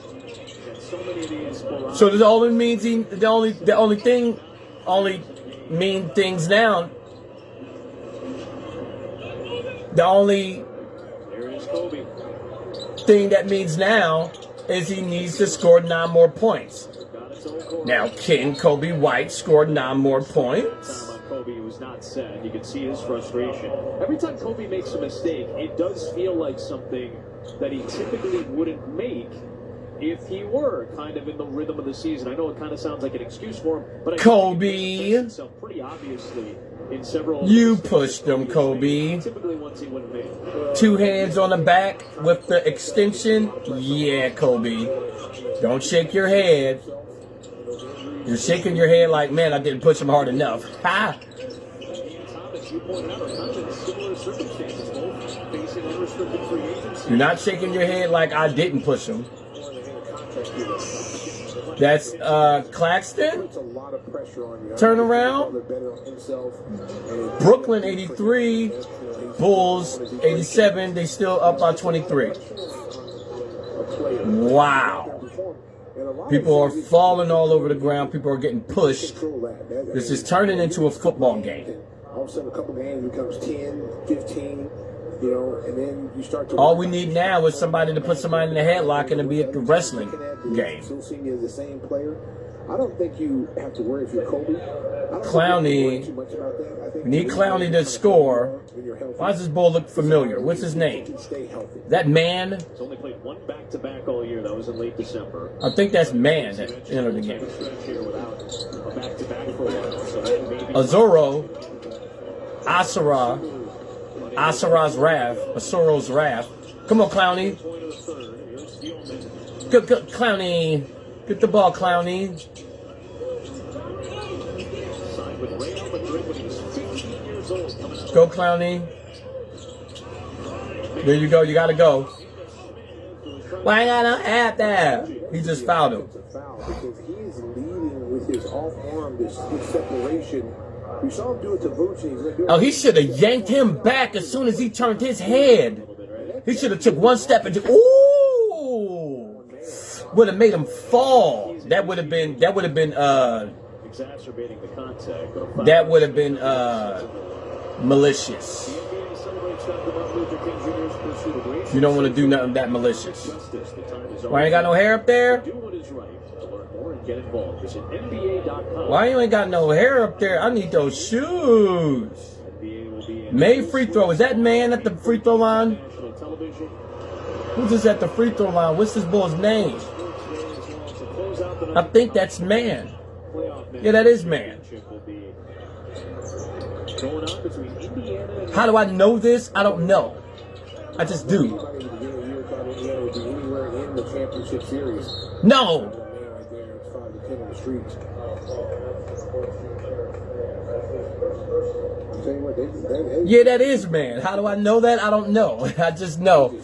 So the only means mean things now. The only thing that means now is he needs to score 9 more points. Now, can Kobe White score 9 more points? Kobe was not sad. You can see his frustration. Every time Kobe makes a mistake, it does feel like something that he typically wouldn't make if he were kind of in the rhythm of the season. I know it kind of sounds like an excuse for him, but I Kobe, pretty obviously in several. You pushed him, Kobe. Typically, once he wouldn't make 2 hands on the back with the extension. Yeah, Kobe. Don't shake your head. You're shaking your head like, man, I didn't push him hard enough. Ha! You're not shaking your head like I didn't push him. That's Claxton. Turn around. Brooklyn 83. Bulls 87. They still up by 23. Wow. People are falling all over the ground. People are getting pushed. This is turning into a football game. All of a sudden, a couple games becomes 10, 15, and then you start to. All we need now is somebody to put somebody in the headlock and to be at the wrestling game. Still see me as the same player. I don't think you have to worry if you're Kobe. Clowney. We need Clowney to score. Why does this bull look familiar? What's his name? That Man? He's only played 1 back-to-back all year. That was in late December. I think that's Man that entered the game. Azoro. Asura's Wrath. Asoro's Wrath. Come on, Clowney. Good, Clowney. Get the ball, Clowney. Go, Clowney. There you go. You got to go. Why ain't I not at that? He just fouled him. Because he is leading with his off arm, this separation. We saw him do it to Vucevic. Oh, he should have yanked him back as soon as he turned his head. He should have took 1 step and just, ooh, would have made him fall. That would have been exacerbating the contact. That would have been malicious. You don't want to do nothing that malicious. Why ain't got no hair up there? Why you ain't got no hair up there? I need those shoes. May free throw. Is that Man at the free throw line? Who's this at the free throw line? What's this bull's name? I think that's Man. Yeah, that is Man. How do I know this? I don't know. I just do. No. Yeah, that is Man. How do I know that? I don't know. I just know.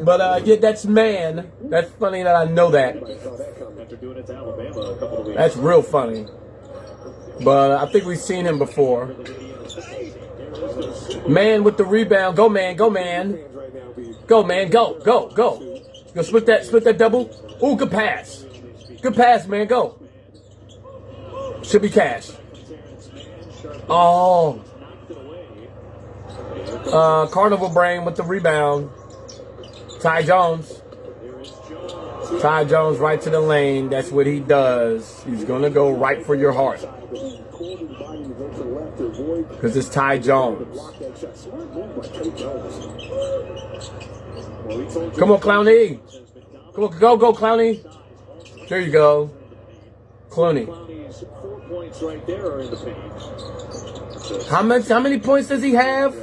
But yeah, that's Man. That's funny that I know that. That's real funny. But I think we've seen him before. Man with the rebound. Go, Man. Go, Man. Go, Man. Go. Go. Go. Go split that double. Ooh, good pass. Good pass, Man. Go. Should be cash. Oh. Carnival Brain with the rebound. Ty Jones. Ty Jones right to the lane. That's what he does. He's going to go right for your heart. Because it's Ty Jones. Come on, Clowney. Come on, go, Clowney. There you go. Clooney. How many points does he have?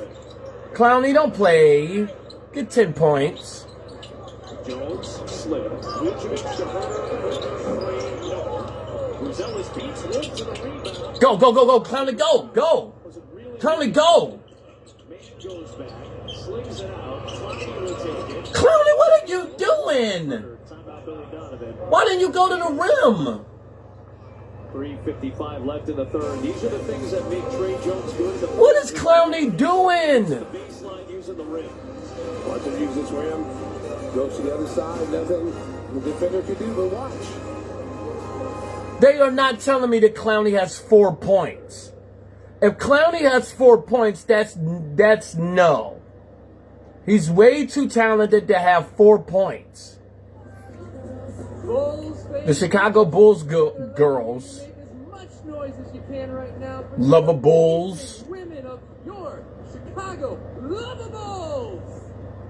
Clowney, don't play. Get 10 points. Go, Clowney, go. Clowney, go. Slings it out. Clowney will take it. Clowney, what are you doing? Timeout Billy Donovan. Why didn't you go to the rim? 3:55 left in the third. These are the things that make Trey Jones good. What is Clowney doing? The baseline using the rim. Watch him use this rim. Goes to the other side. Nothing the defender can do but watch. They are not telling me that Clowney has 4 points. If Clowney has 4 points, that's no. He's way too talented to have 4 points. The Chicago Bulls girls, Make as much noise as you can right now for Love a Bulls. women of your Chicago Lovables.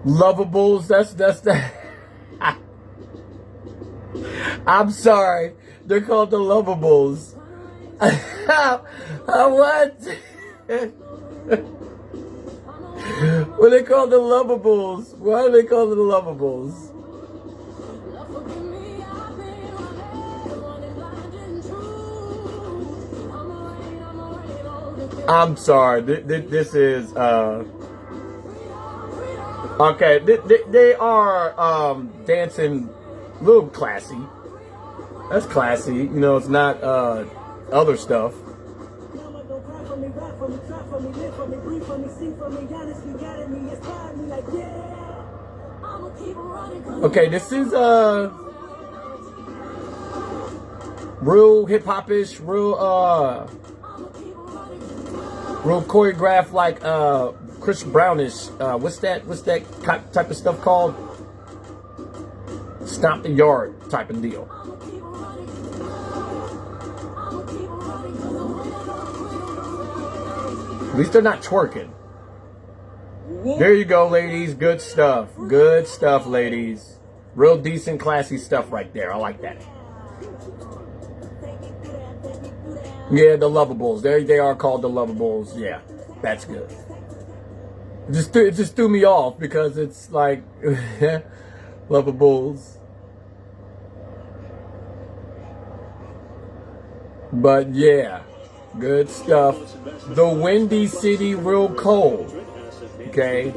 Lovables, that's the I'm sorry. They're called the Lovables. What? What they call the Lovables? Why are they called the Lovables? I'm sorry. This is okay. They are dancing a little classy. That's classy. You know, it's not other stuff. Okay, this is real hip hop-ish, real choreographed, like Chris Brownish. What's that type of stuff called? Stomp the yard type of deal. At least they're not twerking. There you go, ladies. Good stuff. Good stuff, ladies. Real decent, classy stuff right there. I like that. Yeah, the Lovables. They are called the Lovables. Yeah, that's good. It just threw me off because it's like Lovables. But yeah, good stuff. The Windy City, real cold. Okay.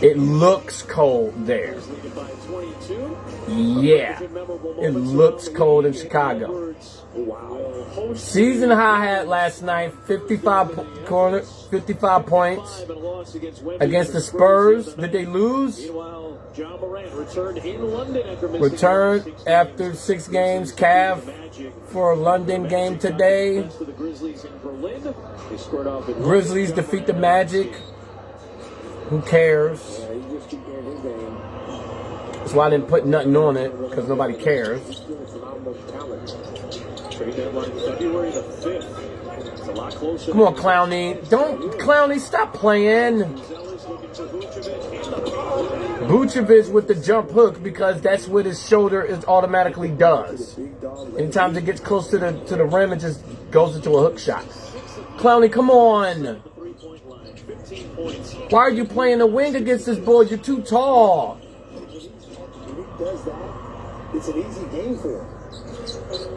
It looks cold there. Yeah. It looks cold in Chicago. Season high had last night 55 points against the Spurs. Did they lose? Returned after 6 games. Cavs for a London game today. Grizzlies defeat the Magic. Who cares? That's why I didn't put nothing on it, because nobody cares. Come on, Clowney. Clowney, stop playing. Vucevic with the jump hook, because that's what his shoulder automatically does. Anytime it gets close to the rim, it just goes into a hook shot. Clowney, come on. Why are you playing the wing against this boy? You're too tall. Does that, it's an easy game for him.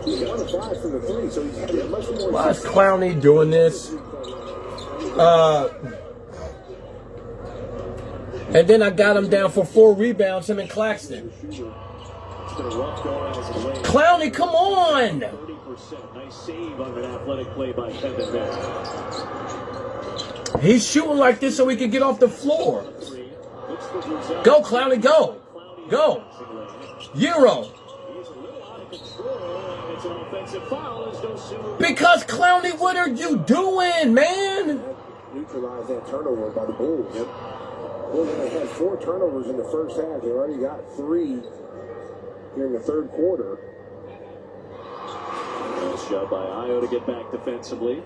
He's got a 5 from the 3, so he's had much more. Why is Clowney doing this? And then I got him down for 4 rebounds, him and Claxton. Clowney, come on! 30%. Nice save on an athletic play by Kevin there. He's shooting like this so he can get off the floor. Go, Clowney, go! Go! Euro! Because, Clowney, what are you doing, man? Neutralize that turnover by the Bulls. Yep. Bulls only had 4 turnovers in the first half. They already got 3 here in the third quarter. Nice job by Ayo to get back defensively.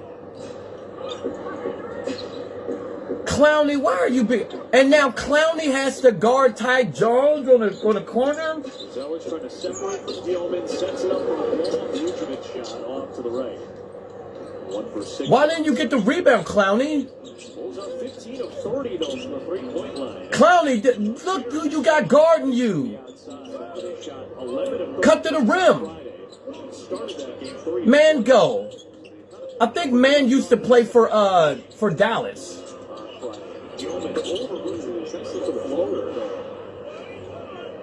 Clowney, why are you big? And now Clowney has to guard Ty Jones on the corner. Zelich trying to separate from Thielman, sets it up for a long Vucevic shot off to the right. 1 for 6. Why didn't you get the rebound, Clowney? Bulls are 15 of 30 though from the 3-point line. Clowney, look who you got guarding you. Cut to the rim. Man, go. I think Man used to play for Dallas. That's a floater.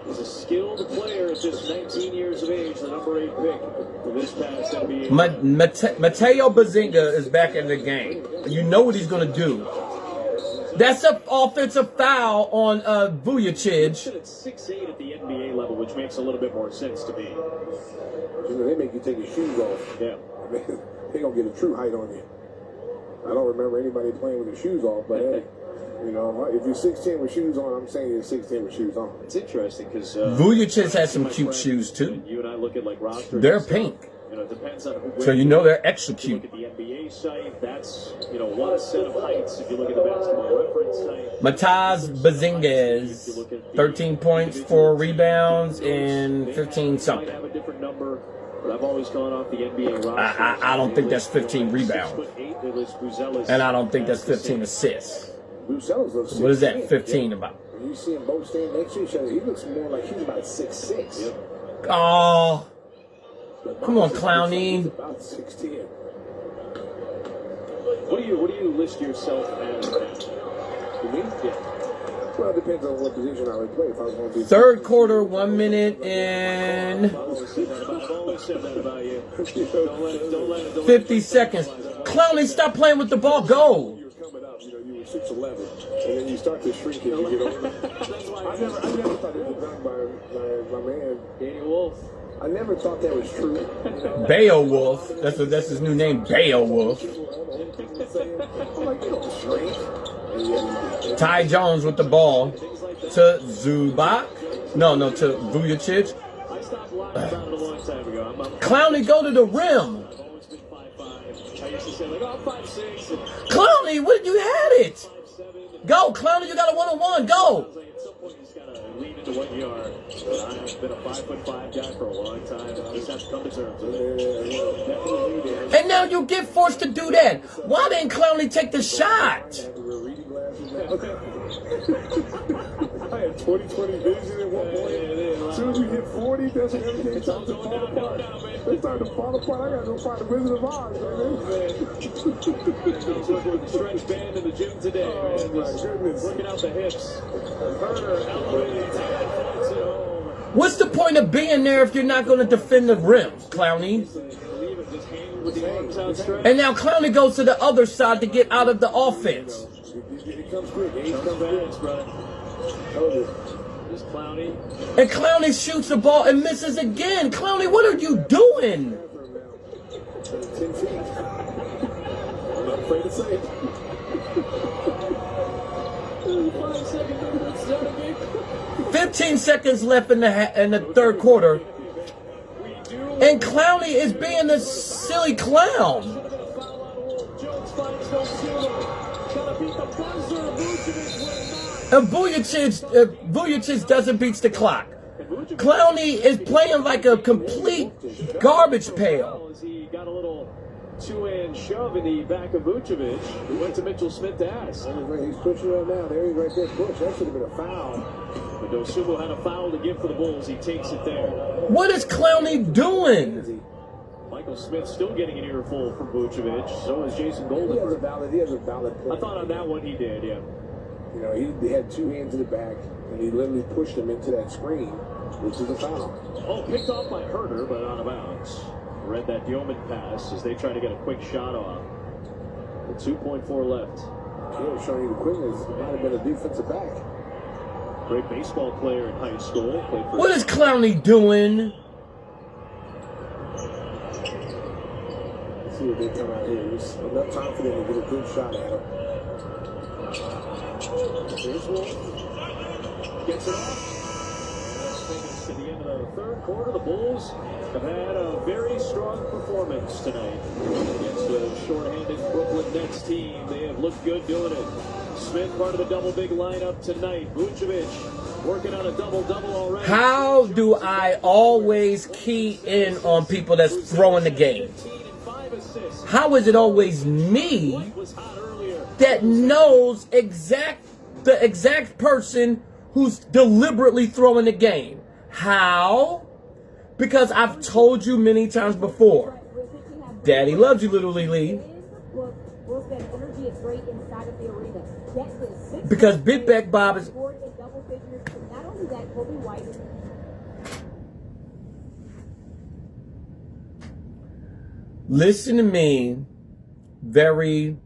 He's a skilled player at just 19 years of age, the number 8 pick for this past NBA. Mateo Bazinga is back in the game. You know what he's going to do. That's an offensive foul on Vujacic. At 6'8" at the NBA level, which makes a little bit more sense to me. You know, they make you take your shoes off. Yeah. They gonna get a true height on you. I don't remember anybody playing with their shoes off, but hey, you know, if you're 6'10" with shoes on, I'm saying you're 6'10" with shoes on. It's interesting because Vujacic has some cute shoes too. You and I look at like rosters. They're pink. You know, it depends on who. So you know they're extra cute. Look at the NBA site. That's one set of heights. If you look at the Basketball Reference site. Mataz Bazinga, 13 points, 4 rebounds, and 15 something. Might have a different number, but I've always gone off the NBA roster. I don't think that's 15 rebounds. And I don't think that's 15 assists. What is that 15 about? When you see them both standing next to each other, he looks more like he's about 6'6". Yep. Oh, come on, Clowney. About 6'10". What do you list yourself as? To me? Yeah. Well, it depends on what position I would play. If I was going to be Third quarter, 1 minute and I've always said that about you. Don't let it 50 seconds. Clowney, stop playing with the ball. Go. you were coming up, you were 6'11", and then you start to shrink as you get older. I never thought it was done by my man Danny Wolf. I never thought that was true. You know? Beowulf. That's his new name, Beowulf. I'm like, you don't shrink. Ty Jones with the ball to Zubac. No, to Vujacic. I stopped lying about it a long time ago. Clowney, go to the rim. I've always been 5'5". I used to say, like, oh, I'm 5'6". Clowney, what did you had it? 5'7". Go, Clowney, you got a one-on-one. Go. I was like, at some point, you just got to lean into what you are. I've been a 5'5" guy for a long time. I just have to come to terms with it. Definitely need it. And now you get forced to do that. Why didn't Clowney take the shot? I had 20/20 vision at one point. As soon as you hit 40, that's when everything starts to fall apart. It started to fall apart. I got to go find the Wizard of Oz, man. I was working with the stretch band in the gym today, man. Oh, my goodness. Working out the hips. Herder elevated 10 points at home. What's the point of being there if you're not going to defend the rim, Clowney? Leave it, just hang with the arms outstretched. And now Clowney goes to the other side to get out of the offense. It comes quick. It Comes comes quick. fast, brother. This Clowney. And Clowney shoots the ball and misses again. Clowney, what are you doing? 10 feet. I'm not afraid to say it. 5 seconds. 15 seconds left in the third quarter. And Clowney is being a silly clown. And Vujacic doesn't beat the clock. Clowney is playing like a complete garbage pail. He got a little two-hand shove in the back of Vucevic, who went to Mitchell Smith to ask. He's pushing it now. There he's right there. Push. That should have been a foul. But Dosunmu had a foul to give for the Bulls. He takes it there. What is Clowney doing? Michael Smith still getting an earful from Vucevic. So is Jason Golden. He has a valid play. I thought on that one he did, yeah. You know, he had two hands in the back, and he literally pushed him into that screen, which is a foul. Oh, picked off by Herder, but out of bounds. Read that Yeoman pass as they try to get a quick shot off. With 2.4 left. Yeah, showing you the quickness. It might have been a defensive back. Great baseball player in high school. Played for What is Clowney doing? Let's see what they come out here. There's enough time for them to get a good shot at him. Here's Wolf. Gets it off. To the end of the third quarter, the Bulls have had a very strong performance tonight against the short-handed Brooklyn Nets team. They have looked good doing it. Smith, part of the double big lineup tonight. Vucevic working on a double-double already. How do I always key in on people that's throwing the game? How is it always me that knows the exact person who's deliberately throwing the game? How? Because I've told you many times before. Daddy loves you, little Lily. Will said energy is great inside of the arena. Get this. 6 Because Big Back Bob is... scored in double figures. Not only that, Kobe White is... Listen to me very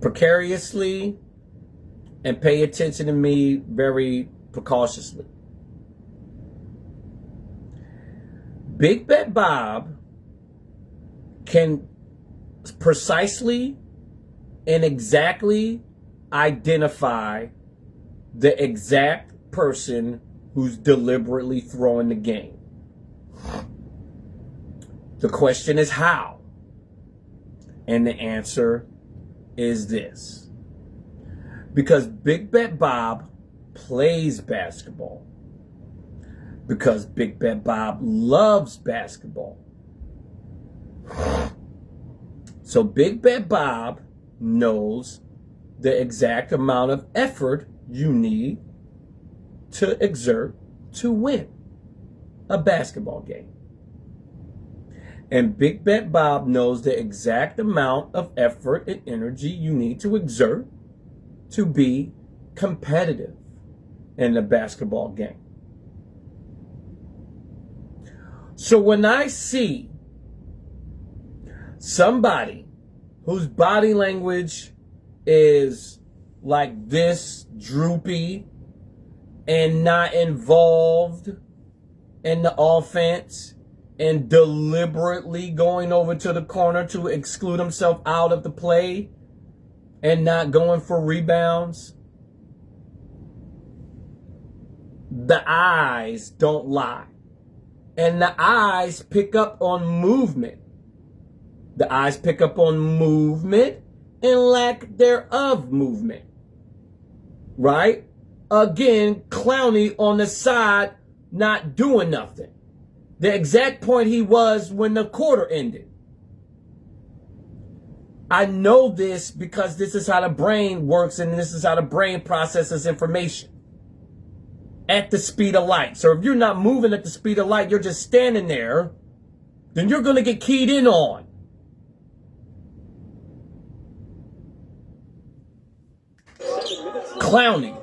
precariously and pay attention to me very precautiously. Big Bet Bob can precisely and exactly identify the exact person who's deliberately throwing the game. The question is how? And the answer is this. Because Big Bet Bob plays basketball. Because Big Bet Bob loves basketball. So Big Bet Bob knows the exact amount of effort you need to exert to win a basketball game. And Big Bet Bob knows the exact amount of effort and energy you need to exert to be competitive in the basketball game. So when I see somebody whose body language is like this, droopy, and not involved in the offense, and deliberately going over to the corner to exclude himself out of the play and not going for rebounds, the eyes don't lie. And the eyes pick up on movement. The eyes pick up on movement and lack thereof movement. Right? Again, Clowney on the side, not doing nothing. The exact point he was when the quarter ended. I know this because this is how the brain works and this is how the brain processes information. At the speed of light. So if you're not moving at the speed of light, you're just standing there, then you're going to get keyed in on. Clowney.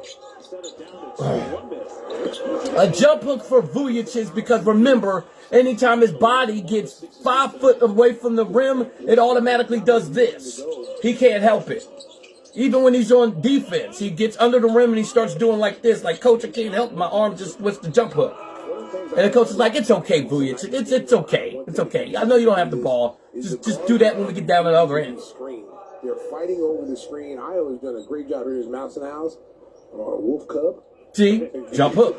A jump hook for Vujacic because remember, anytime his body gets 5 foot away from the rim, it automatically does this. He can't help it. Even when he's on defense, he gets under the rim and he starts doing like this. Like, coach, I can't help it. My arm just with the jump hook. And the coach is like, it's okay, Vujacic. It's okay. It's okay. I know you don't have the ball. Just do that when we get down to the other end. They're fighting over the screen. Iowa's done a great job here. His Mouse and House or Wolf Cub. See? Jump hook.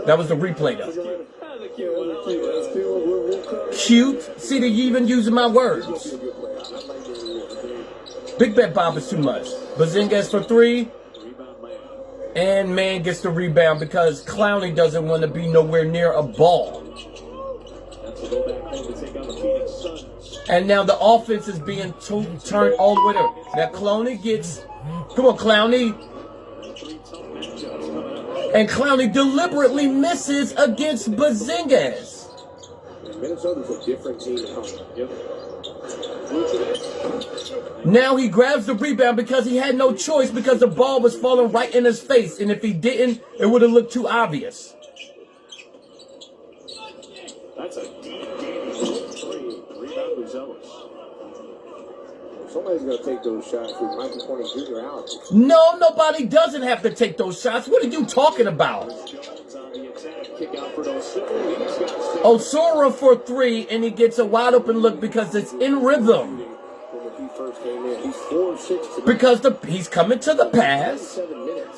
That was the replay, though. Cute. See, they're even using my words. Big Bet Bob is too much. Bazingas for 3. And man gets the rebound because Clowney doesn't want to be nowhere near a ball. And now the offense is being turned all the way there. Now Clowney gets... Come on, Clowney. And Clowney deliberately misses against Bazingas. Minnesota's a different team at home. Now he grabs the rebound because he had no choice because the ball was falling right in his face. And if he didn't, it would have looked too obvious. That's a deep game. 3 rebound Zealous. Somebody's going to take those shots with Michael Porter Jr. out. No, nobody doesn't have to take those shots. What are you talking about? Osora for 3, and he gets a wide open look because it's in rhythm. Because he's coming to the pass,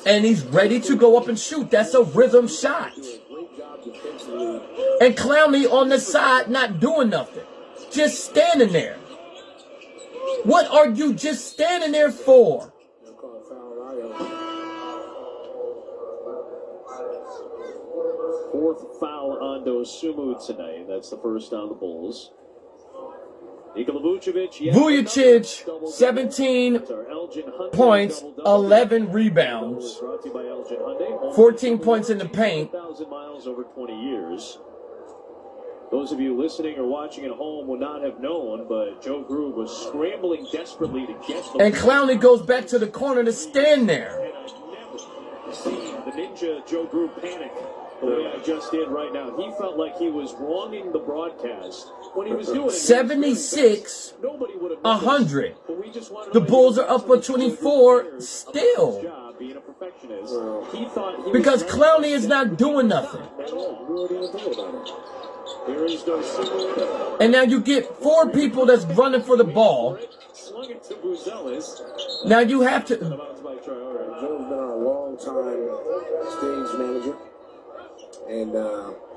and he's ready to go up and shoot. That's a rhythm shot. And Clowney on the side not doing nothing. Just standing there. What are you just standing there for? Fourth foul on Dosunmu tonight. That's the first on the Bulls. Nikola Vucevic. Vujacic, 17 points, 11 rebounds, 14 points in the paint. 1,000 miles over 20 years. Those of you listening or watching at home will not have known, but Joe Groove was scrambling desperately to get the And Clowney goes back to the corner to stand there. And I've never seen the Ninja Joe Groove panic the way I just did right now. He felt like he was wronging the broadcast when he was doing it. 76, Nobody would have 100. But we just wanted The to Bulls are up by 24 about still. his job being a perfectionist. He thought he Because was Clowney is not doing nothing. at all. Here is Dosunmu. And now you get 4 people that's running for the ball. Slung it to Buzelis. Now you have to... About by Troy. All right. Joe's been on a long time stage manager. And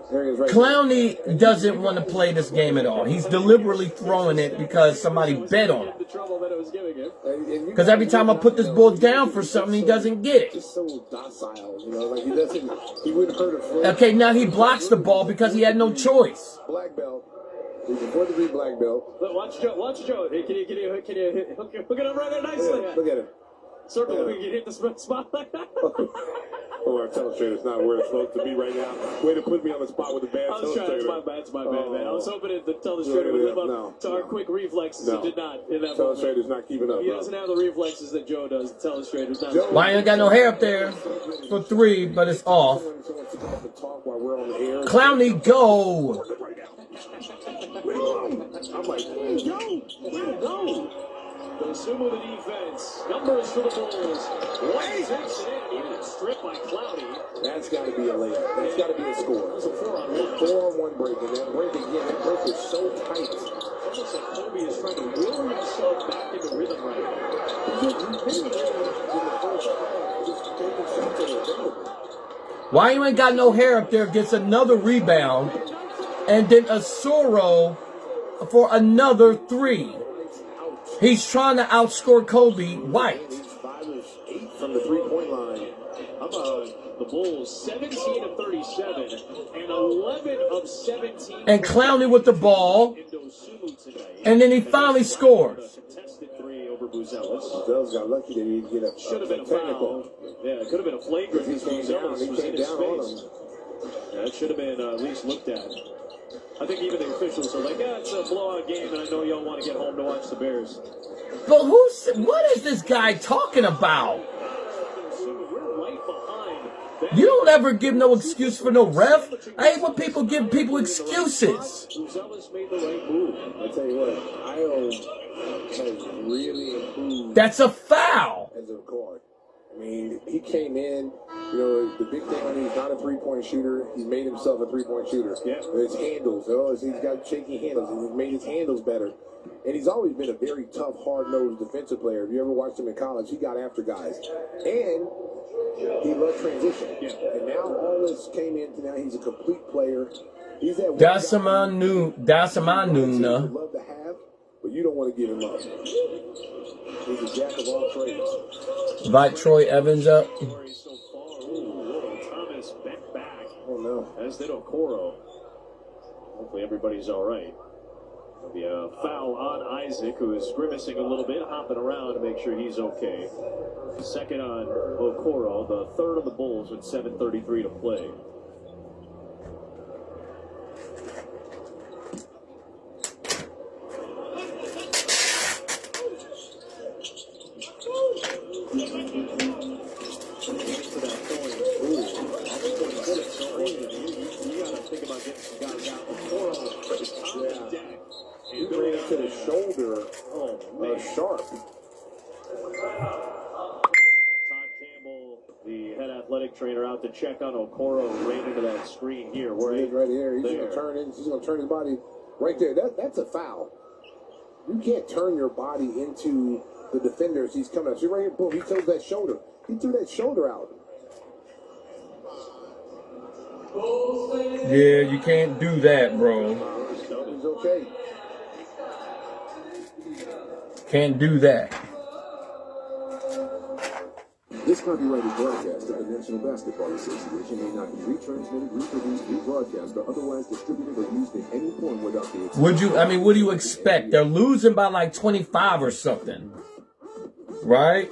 there he is right Clowney doesn't want to play this game at all. He's deliberately throwing it because somebody bet on it. The trouble that it was giving him. Because every time I put this ball down for something, he doesn't get it. Just so docile, you know, like he wouldn't hurt a friend. Okay, now he blocks the ball because he had no choice. Black belt. He's a 4-degree black belt. Look, watch Joe. Watch Joe. Hey, can you hook it up right there nicely? Look at him. Circle. We can hit the spot like that. Oh, our telestrator's not where it's supposed to be right now. Way to put me on the spot with a bad I was trying. It's telestrator. It's my bad, man. I was hoping the telestrator would live up to our quick reflexes. No. It did not in that moment. Telestrator's not keeping up, He bro. doesn't have the reflexes that Joe does. The telestrator's not. Why ain't got no hair up there for 3, but it's off. Clowney, go! I'm like, Where'd he go? Dosunmu the defense. Numbers for the Bulls. One takes it in. Even a strip by Clowney. That's got to be a layup. That's got to be a score. It was a 4-on-1. 4-on-1 break. And that break again, that break is so tight. It's almost like Kobe is trying to will himself back into rhythm right now. Why you ain't got no hair up there gets another rebound. And then a Soro for another 3. He's trying to outscore Kobe White. 5 of 8 from the 3-point line. How about the Bulls? 17 of 37 and 11 of 17. And Clowney with the ball. In Dosunmu today. And then he finally scores. Contested 3 over Buzelis. Buzelis got lucky that he didn't get a Should have been a foul. Yeah, it could have been a flagrant. He came down. He came down on him. Yeah, it should have been at least looked at. I think even the officials are like, yeah, it's a blowout game, and I know y'all want to get home to watch the Bears. But what is this guy talking about? We're right behind. You don't ever give no excuse for no ref. I hate when people give people excuses. Buzelis made the right move. I tell you what, Io has really improved That's a foul. as a guard. I mean, he came in, you know, the big thing on him, he's not a 3-point shooter. He's made himself a 3-point shooter. Yeah. His handles, he's got shaky handles. He's made his handles better. And he's always been a very tough, hard-nosed defensive player. If you ever watched him in college, he got after guys. And he loved transition. Yeah. And now all this came into now he's a complete player. He's that That's one my guy That's my you Nuna. love to have, but you don't want to give him up. He's a jack of all trades. Invite Troy Evans up. So far. Ooh, Thomas bent back, Oh no. as did Okoro. Hopefully everybody's all right. There'll be a foul on Isaac, who is grimacing a little bit, hopping around to make sure he's okay. Second on Okoro, the third of the Bulls with 7:33 to play. He ran into the shoulder sharp. Todd Campbell, the head athletic trainer, out to check on Okoro, ran into that screen here. Where He's right here. He's there. going to turn in. He's going to turn his body right there. That's a foul. You can't turn your body into the defender as he's coming out. See right here, boom. He throws that shoulder. He threw that shoulder out. Yeah, you can't do that, bro. He's okay. Can't do that. This copyrighted broadcast of the National Basketball Association may not be retransmitted, reproduced, rebroadcast, or otherwise distributed or used in any form without the What do you expect? They're losing by like 25 or something. Right?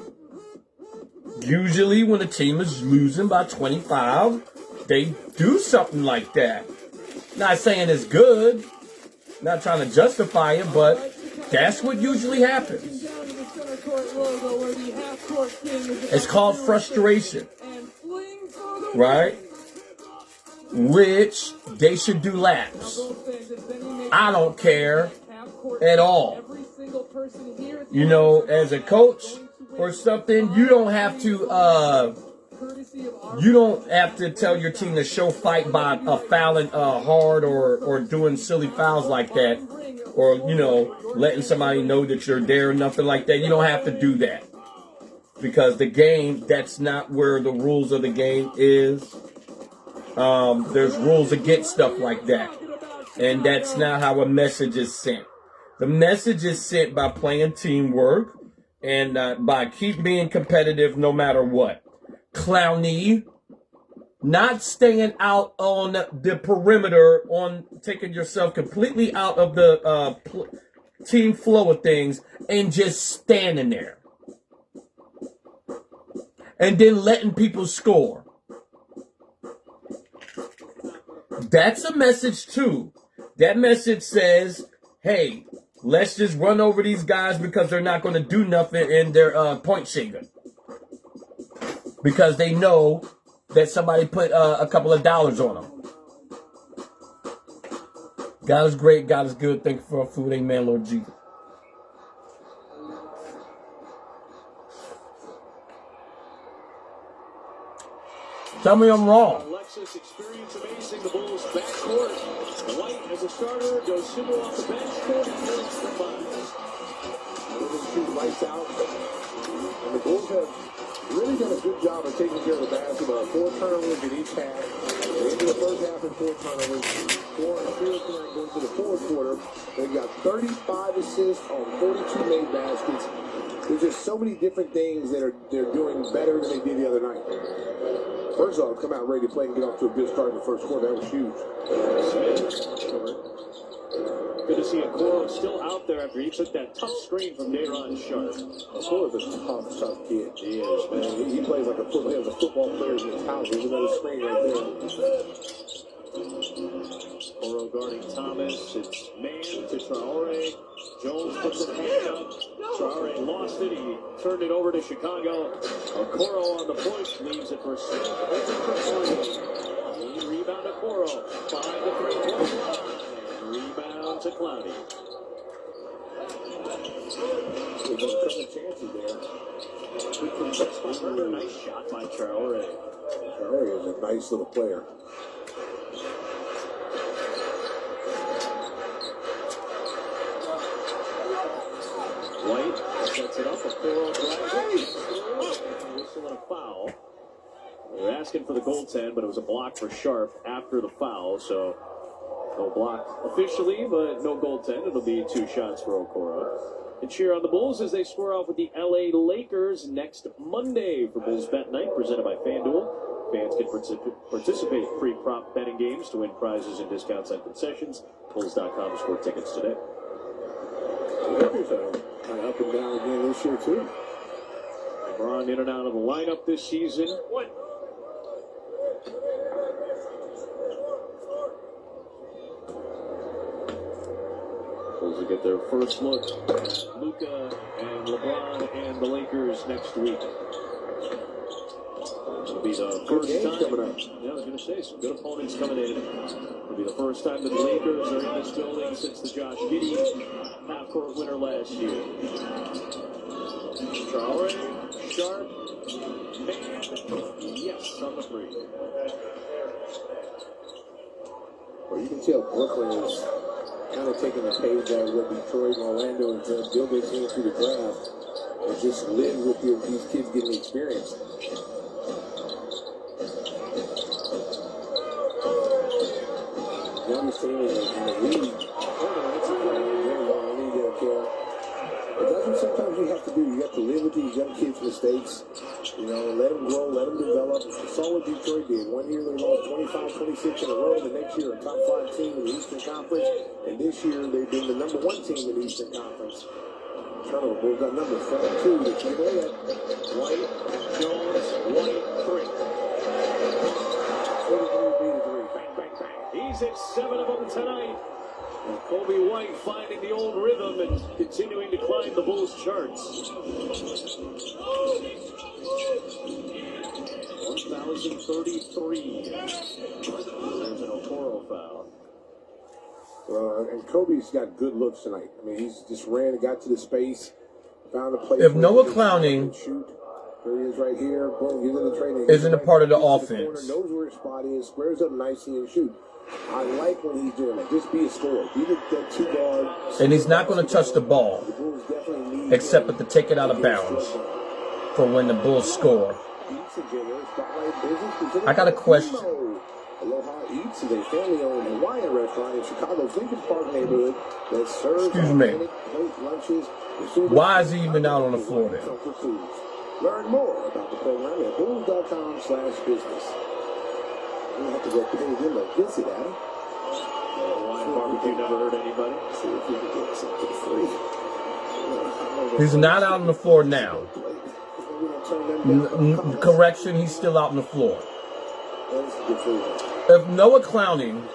Usually when a team is losing by 25, they do something like that. Not saying it's good. Not trying to justify it, but that's what usually happens. It's called frustration. Right? Which they should do laps. I don't care at all. You know, as a coach or something, you don't have to tell your team to show fight by fouling hard or doing silly fouls like that, or, you know, letting somebody know that you're there or nothing like that. You don't have to do that, because the game, that's not where the rules of the game is. There's rules against stuff like that, and that's not how a message is sent. The message is sent by playing teamwork and by keep being competitive no matter what. Clowney, not staying out on the perimeter, on taking yourself completely out of the team flow of things and just standing there. And then letting people score. That's a message too. That message says, hey, let's just run over these guys because they're not going to do nothing in their point shaker. Because they know that somebody put a couple of dollars on them. God is great. God is good. Thank you for our food. Amen, Lord Jesus. Tell me I'm wrong. Alexis experience amazing the Bulls backcourt. White as a starter, goes Simo off the bench, 40 points for Miles. Shoot lights out. And the Bulls have really done a good job of taking care of the basketball. 4 turnovers in each half. They ended the first half in 4 turnovers. 4 in the third quarter going to the fourth quarter. They've got 35 assists on 42 made baskets. There's just so many different things that they're doing better than they did the other night. First of all, come out ready to play and get off to a good start in the first quarter. That was huge. Good to see Okoro still out there after he took that tough screen from Day'Ron Sharpe. Okoro's a tough kid. He is, man. He plays like a football. He has a football player in his house. There's another screen right there. Okoro guarding Thomas. It's man to Traore. Jones puts it hand up. Traore lost it. He turned it over to Chicago. Okoro on the push. Leaves it for Smith. Rebound Okoro. Behind the 3-point line. Rebound to Clowney. There's a couple of chances there. Nice shot by Traore. Traore is a nice little player. White sets it up. Okoro drives it. Whistle and a foul. They were asking for the goaltend, but it was a block for Sharpe after the foul, so no block officially, but no goaltend. It'll be 2 shots for Okoro. And cheer on the Bulls as they square off with the LA Lakers next Monday for Bulls Bet Night, presented by FanDuel. Fans can participate in free prop betting games to win prizes and discounts on concessions. Bulls.com to score tickets today. The Lakers are kind of up and down again this year, too. LeBron in and out of the lineup this season. Bulls will get their first look. Luka and LeBron and the Lakers next week. It'll be the first time. Coming up. Yeah, I was going to say, some good opponents coming in. It'll be the first time that the Lakers are in this building since the Josh Giddey half-court winner last year. Traore, Sharpe, man, yes, on the free. Well, you can tell Brooklyn is kind of taking a page out of what Detroit and Orlando and build their team through the draft and just live with these kids getting experience. Youngest team in the league. But that's what sometimes you have to do. You have to live with these young kids' mistakes. You know, let them grow, let them develop. You saw what Detroit did. 1 year they lost 25, 26 in a row. The next year a top 5 team in the Eastern Conference. And this year they've been the number 1 team in the Eastern Conference. Turnover Bulls got number 7-2. They take away that. White, Jones, White, 3. 43 beat 3. Bang, bang, bang. He threes at 7 of them tonight. And Kobe White finding the old rhythm and continuing to climb the Bulls charts. 1,033. There's an Okoro foul. And Kobe's got good looks tonight. I mean, he's just ran and got to the space, found a place. If Noah Clowning shoot, there he is right here. Boom, he's in the training. isn't a part of the offense, knows where his spot is, squares up nicely and shoot. I like when he's doing that. Just be a scorer. Be that two guard. and he's not going to touch the ball The Bulls definitely need except to take it out of bounds for when the Bulls score. I got a question. Aloha Eats is a family-owned Hawaiian restaurant in Chicago's Lincoln Park neighborhood that serves Excuse me. plate lunches. Why is he even out on the floor then? Learn more about the program at bulls.com/business. You have to go pay them a visit, Adam. Hawaiian barbecue never hurt anybody. See if you can get something free. He's not out on the floor now. Correction, he's still out on the floor. If Noah Clowning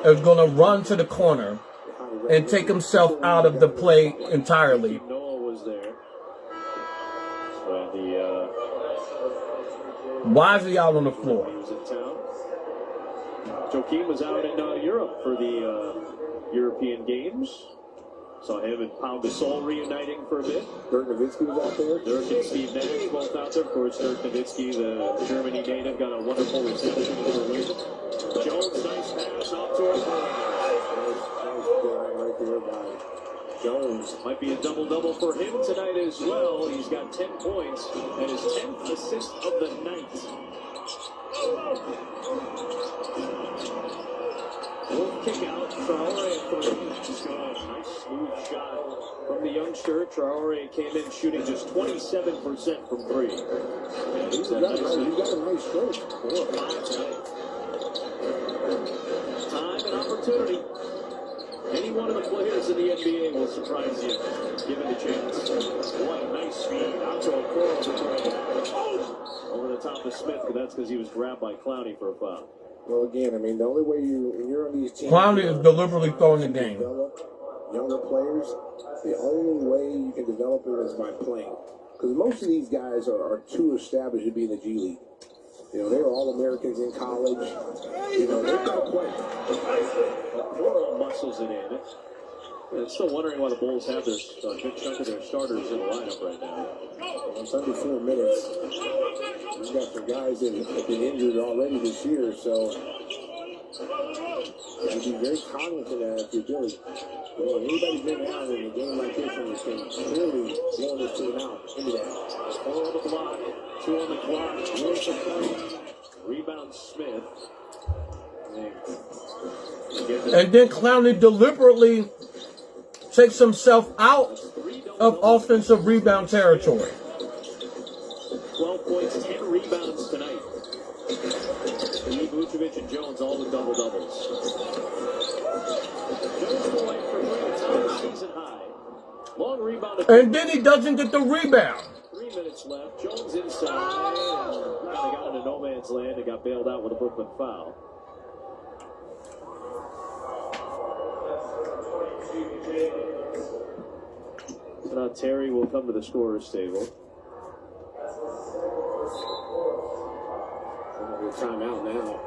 is going to run to the corner and take himself out of the play entirely, Noah was there. why is he out on the floor? He was in town. Joakim was out in Europe for the European Games. Saw him and Pau Gasol reuniting for a bit. Dirk Nowitzki was out there. Dirk and Steve Nash both out there. Of course, Dirk Nowitzki, the Germany native, got a wonderful reception for a win. Jones, nice pass off to him. Right there by Jones might be a double-double for him tonight as well. He's got 10 points and his 10th assist of the night. Wolf kick out. Traore at 3. Just got a nice smooth shot from the youngster. Traore came in shooting just 27% from 3. And he's got a nice stroke. 4 or 5 tonight. Time and opportunity. Any one of the players in the NBA will surprise you, given the chance. What a nice speed. Out to Okoro for 3. Over the top of Smith, but that's because he was grabbed by Clowney for a foul. Well, again, I mean, the only way when you're on these teams, Clowney is deliberately throwing the game. Develop younger players. The only way you can develop them is by playing. Because most of these guys are too established to be in the G League. You know, they were all Americans in college. You know, they've got to play. Okoro muscles it in. I'm still wondering why the Bulls have their good chunk of their starters in the lineup right now. It's under 4 minutes. You've got some guys that have been injured already this year, so you have to be very cognizant of if you're doing. You know, anybody's been out in a game like this and you can clearly blow this team out into that. 4 on the block, 2 on the clock, 1 for 3. Rebound Smith. And then Clowney deliberately takes himself out of offensive rebound territory. 12 points, 10 rebounds tonight. Lee Vucevic and Jones all with double-doubles. Jones for White for 3, top of season high. Long rebound. And then he doesn't get the rebound. 3 minutes left. Jones inside. Kind of got into no man's land and got bailed out with a Brooklyn foul. So now Terry will come to the scorer's table. Timeout now.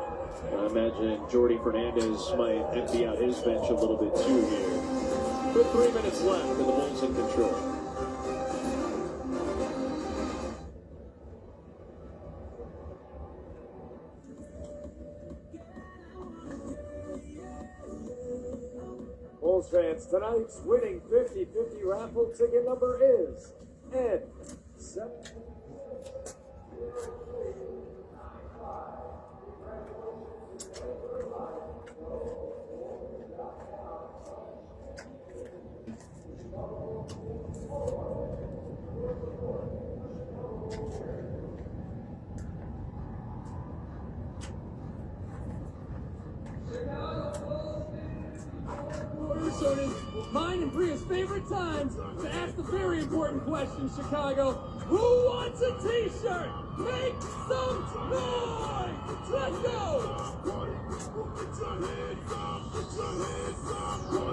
I imagine Jordy Fernandez might empty out his bench a little bit too here. With 3 minutes left and the Bulls in control. Bulls fans, tonight's winning 50-50 raffle ticket number is N7. also it is mine and Bria's favorite time to ask the very important question, Chicago. Who wants a t-shirt? Make some noise! Let's go!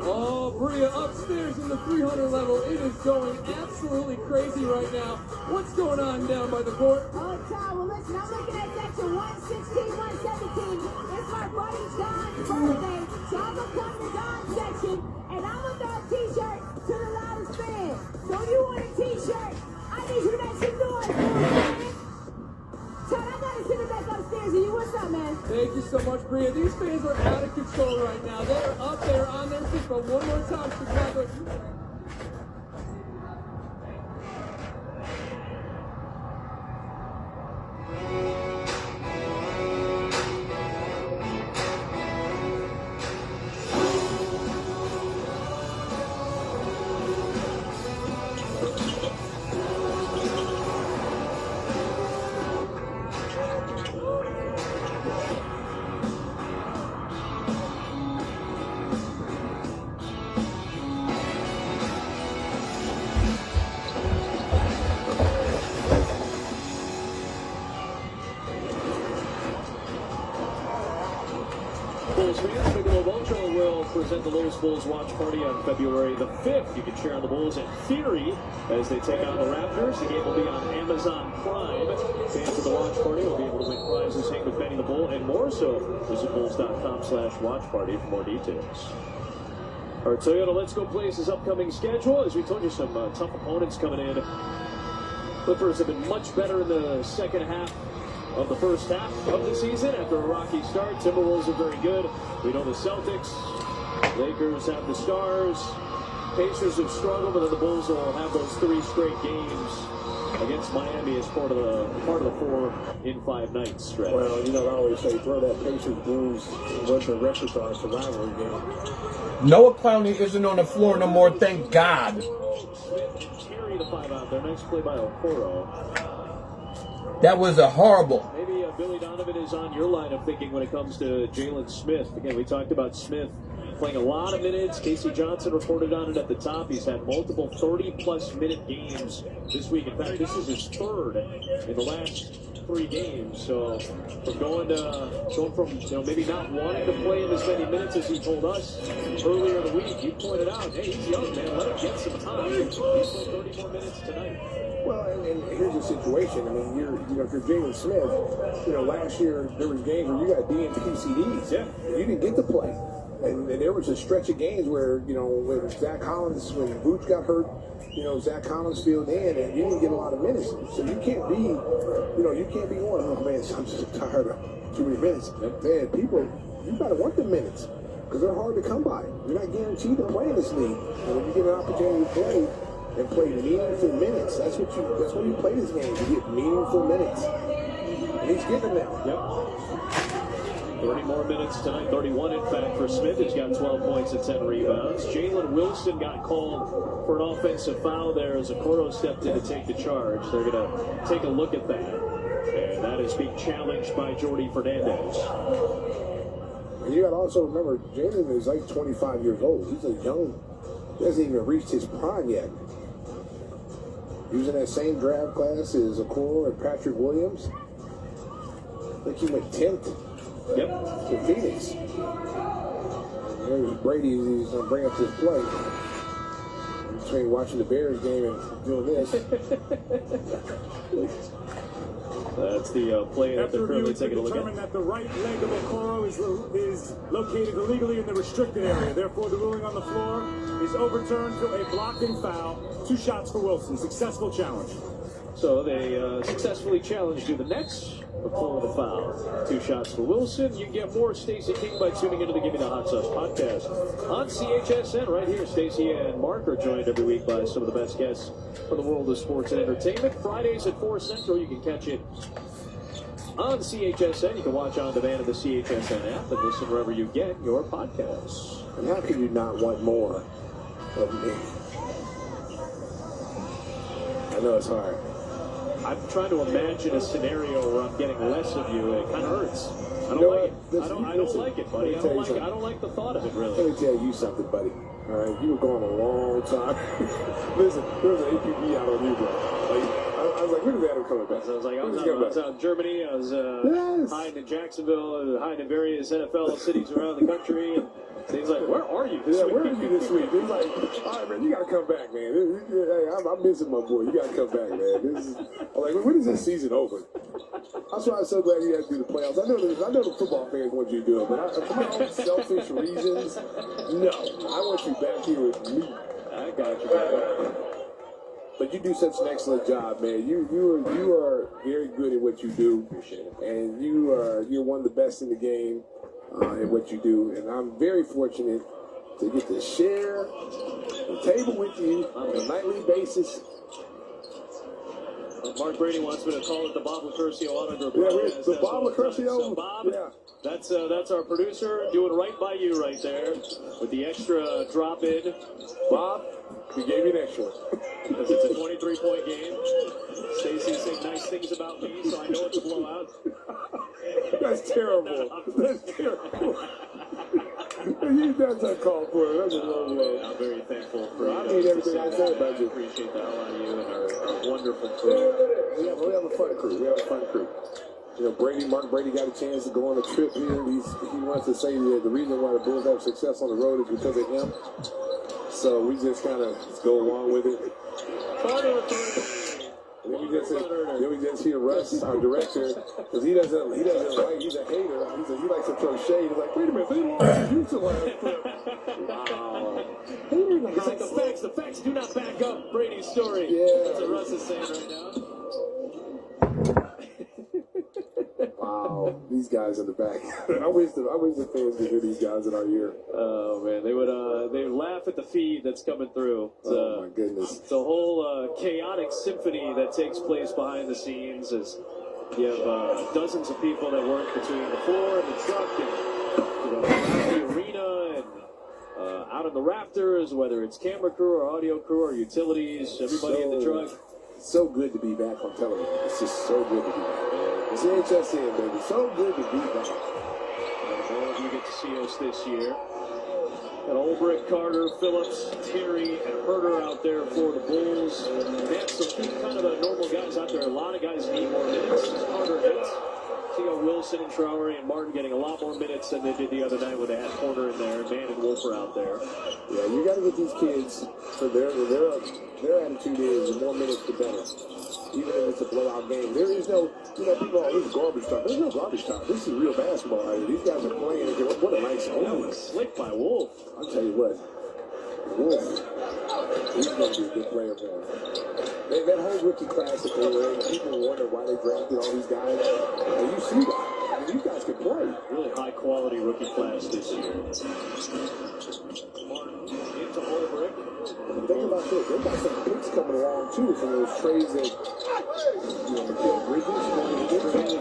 Oh, Bria upstairs in the 300 level. It is going absolutely crazy right now. What's going on down by the court? Oh, Todd, well, listen, I'm looking at section 116, 117. It's my buddy Don's birthday, so I'm going to come to Don's section, and I'm going to throw a t-shirt to the loudest fan. So you want a t-shirt? I need you to make some noise, man. Todd, I got to send it back upstairs to you. What's up, man? Thank you so much, Bria. These fans are out of control right now. They are up there on their feet, but one more time, Chicago. Bulls fans, Michelob Ultra will present the Lowe's Bulls watch party on February the 5th. You can cheer on the Bulls in theory as they take on the Raptors. The game will be on Amazon Prime. Fans of the watch party will be able to win prizes, hang with Benny the Bull, and more. So visit bulls.com/watch party for more details. Our Toyota Let's Go Places upcoming schedule. As we told you, some tough opponents coming in. Clippers have been much better in the second half of the first half of the season after a rocky start. Timberwolves are very good. We know the Celtics. Lakers have the Stars. Pacers have struggled, but then the Bulls will have those 3 straight games against Miami as part of the 4 in 5 nights stretch. Well, you know, I always say throw that Pacers Bulls what the records are a rivalry game. Noah Clowney isn't on the floor no more, thank God. Carry the 5 out there. Nice play by Okoro. That was a horrible. Maybe Billy Donovan is on your line of thinking when it comes to Jalen Smith. Again, we talked about Smith playing a lot of minutes. Casey Johnson reported on it at the top. He's had multiple 30-plus minute games this week. In fact, this is his 3rd in the last 3 games. So from going from maybe not wanting to play in as many minutes as he told us earlier in the week, you pointed out, hey, he's young, man. Let him get some time. He played 30 more minutes tonight. Well, and here's the situation. I mean, if you're Jalen Smith, last year there was games where you got DNP CDs. Yeah. You didn't get to play. And there was a stretch of games where, when Zach Collins, when Boots got hurt, Zach Collins filled in and you didn't get a lot of minutes. So you can't be, going, oh man, I'm just tired of too many minutes. Man, people, you gotta want the minutes because they're hard to come by. You're not guaranteed to play in this league. And when you get an opportunity to play and play meaningful minutes, that's when you play this game. You get meaningful minutes. And he's getting them now. Yep. 30 more minutes tonight, 31 in fact for Smith. He's got 12 points and 10 rebounds. Jalen Wilson got called for an offensive foul there as Okoro stepped in to take the charge. They're going to take a look at that. And that is being challenged by Jordi Fernandez. And you got to also remember, Jalen is like 25 years old. He's a young, he hasn't even reached his prime yet. He was in that same draft class as Okoro and Patrick Williams. I think he went 10th. Yep. To Phoenix. There's Brady, he's going to bring up this play. Between watching the Bears game and doing this. That's the play that they're currently taking a look at. That the right leg of Okoro is located illegally in the restricted area. Therefore, the ruling on the floor is overturned to a blocking foul. 2 shots for Wilson. Successful challenge. So they successfully challenged you the Nets before the foul. 2 shots for Wilson. You can get more Stacey King by tuning into the Give Me the Hot Sauce podcast on CHSN right here. Stacey and Mark are joined every week by some of the best guests from the world of sports and entertainment. Fridays at 4 Central. You can catch it on CHSN. You can watch on demand of the CHSN app and listen wherever you get your podcasts. And how can you not want more of me? I know it's hard. I'm trying to imagine a scenario where I'm getting less of you, and it kind of hurts. don't know like it. what? I don't like it, buddy. I don't like the thought of it, really. Let me tell you something, buddy. All right, you were gone a long time. Listen, there was an APB out on you, bro. Like, I was like, when is Adam coming back? So I was like, I When is was he coming out in Germany. I was hiding in Jacksonville, hiding in various NFL cities around the country. And so he's like, where are you this week? Where are you this week? He's like, all right, man, you got to come back, man. Hey, I'm missing my boy. You got to come back, man. I'm like, when is this season over? That's why I'm so glad he had to do the playoffs. I know the football fans want you to do it, but for my own selfish reasons, no. I want you back here with me. I got you, man. But you do such an excellent job, man. You are very good at what you do. Appreciate it. And you're one of the best in the game at what you do. And I'm very fortunate to get to share the table with you on a nightly basis. Mark Brady wants me to call it the Bob Lacurcio Autograph. Yeah, the Bob Lacurcio. So Bob, that's our producer doing right by you right there with the extra drop in. Bob, we gave you an extra. Because it's a 23-point game. Stacey saying nice things about me, so I know it's a blowout. That's terrible. That's terrible. That's uncalled for. That's a low blow. I'm very thankful for you. I mean everything I said about you. Appreciate the hell out of you and our wonderful crew. We have a fun crew. We have a fun crew. You know, Mark Brady got a chance to go on a trip here. He wants to say that the reason why the Bulls have success on the road is because of him. So we just kind of go along with it. And then we just hear Russ, our director, because he doesn't like, he's a hater. He likes to throw shade. He's like, wait a minute, they lost you to last trip. Wow. It's like the facts do not back up Brady's story. Yeah. That's what Russ is saying right now. Wow, these guys in the back. I wish the fans could hear these guys in our ear. Oh man, they would laugh at the feed that's coming through. Oh my goodness. It's a whole chaotic symphony that takes place behind the scenes as you have dozens of people that work between the floor and the truck and the arena and out on the rafters, whether it's camera crew or audio crew or utilities, everybody in the truck. So good to be back on television. It's just so good to be back, man. It's HSN, baby. So good to be back. All of you get to see us this year. Got Ulbrich, Carter, Phillips, Terry, and Herter out there for the Bulls. They have some kind of normal guys out there. A lot of guys need more minutes. Carter hits. So you got Wilson and Traore and Martin getting a lot more minutes than they did the other night when they had Porter in there. Mann and Wolf are out there. Yeah, you got to get these kids for their attitude is the more minutes the better. Even if it's a blowout game, there is no, people this is garbage time. There's no garbage time. This is real basketball out here. These guys are playing. What a nice That was slick by Wolf. I'll tell you what, Wolf, he's going to be a good player for him. That whole rookie class that they were in, people wonder why they drafted all these guys. And you see that. I mean, these guys can play. Really high quality rookie class this year. Martin into Ulbrich. Think about this. They've got some picks coming along too from those trades that Mikal Bridges.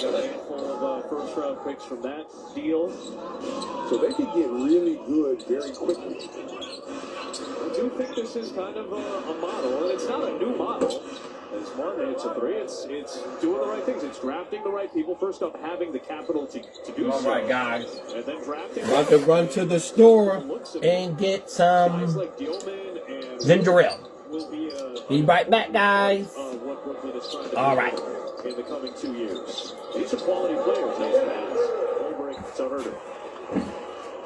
Got a handful of first round picks from that deal. So they could get really good very quickly. I do think this is kind of a model, and it's not a new model. As Martin hits a three, it's doing the right things. It's drafting the right people. First up, having the capital to do All so. right, guys. And then drafting. About to run to the store and get some Guys like Gilman and ginger ale. will be Be right back, guys. what Brooklyn is trying to All do right. in the coming 2 years. These are quality players, these guys. Ulbrich to Herter.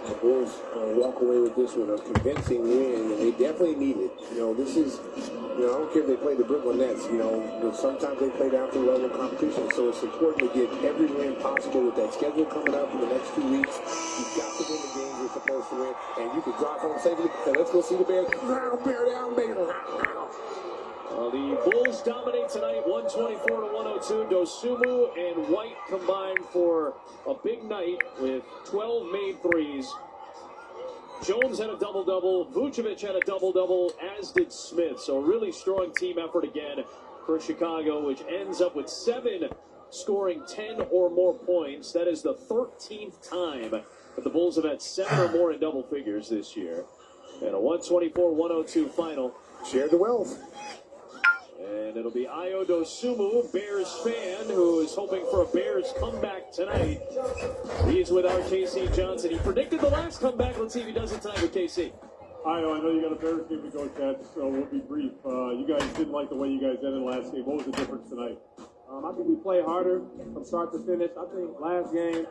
The Bulls walk away with this one, a convincing win, and they definitely need it. This is, I don't care if they play the Brooklyn Nets, but sometimes they play down to the level of competition, so it's important to get every win possible with that schedule coming up in the next 2 weeks. You've got to win the games you're supposed to win, and you can drive home safely, and let's go see the Bears. Bear down, baby. The Bulls dominate tonight, 124-102. Dosunmu and White combined for a big night with 12 made threes. Jones had a double-double. Vucevic had a double-double, as did Smith. So a really strong team effort again for Chicago, which ends up with 7 scoring 10 or more points. That is the 13th time that the Bulls have had 7 or more in double figures this year. And a 124-102 final. Share the wealth. And it'll be Ayo Dosunmu, Bears fan, who is hoping for a Bears comeback tonight. He's without KC Johnson. He predicted the last comeback. Let's see if he does it tonight with KC. Ayo, I know you got a Bears game to go, Chad, so we'll be brief. You guys didn't like the way you guys ended last game. What was the difference tonight? I think we played harder from start to finish. I think last game,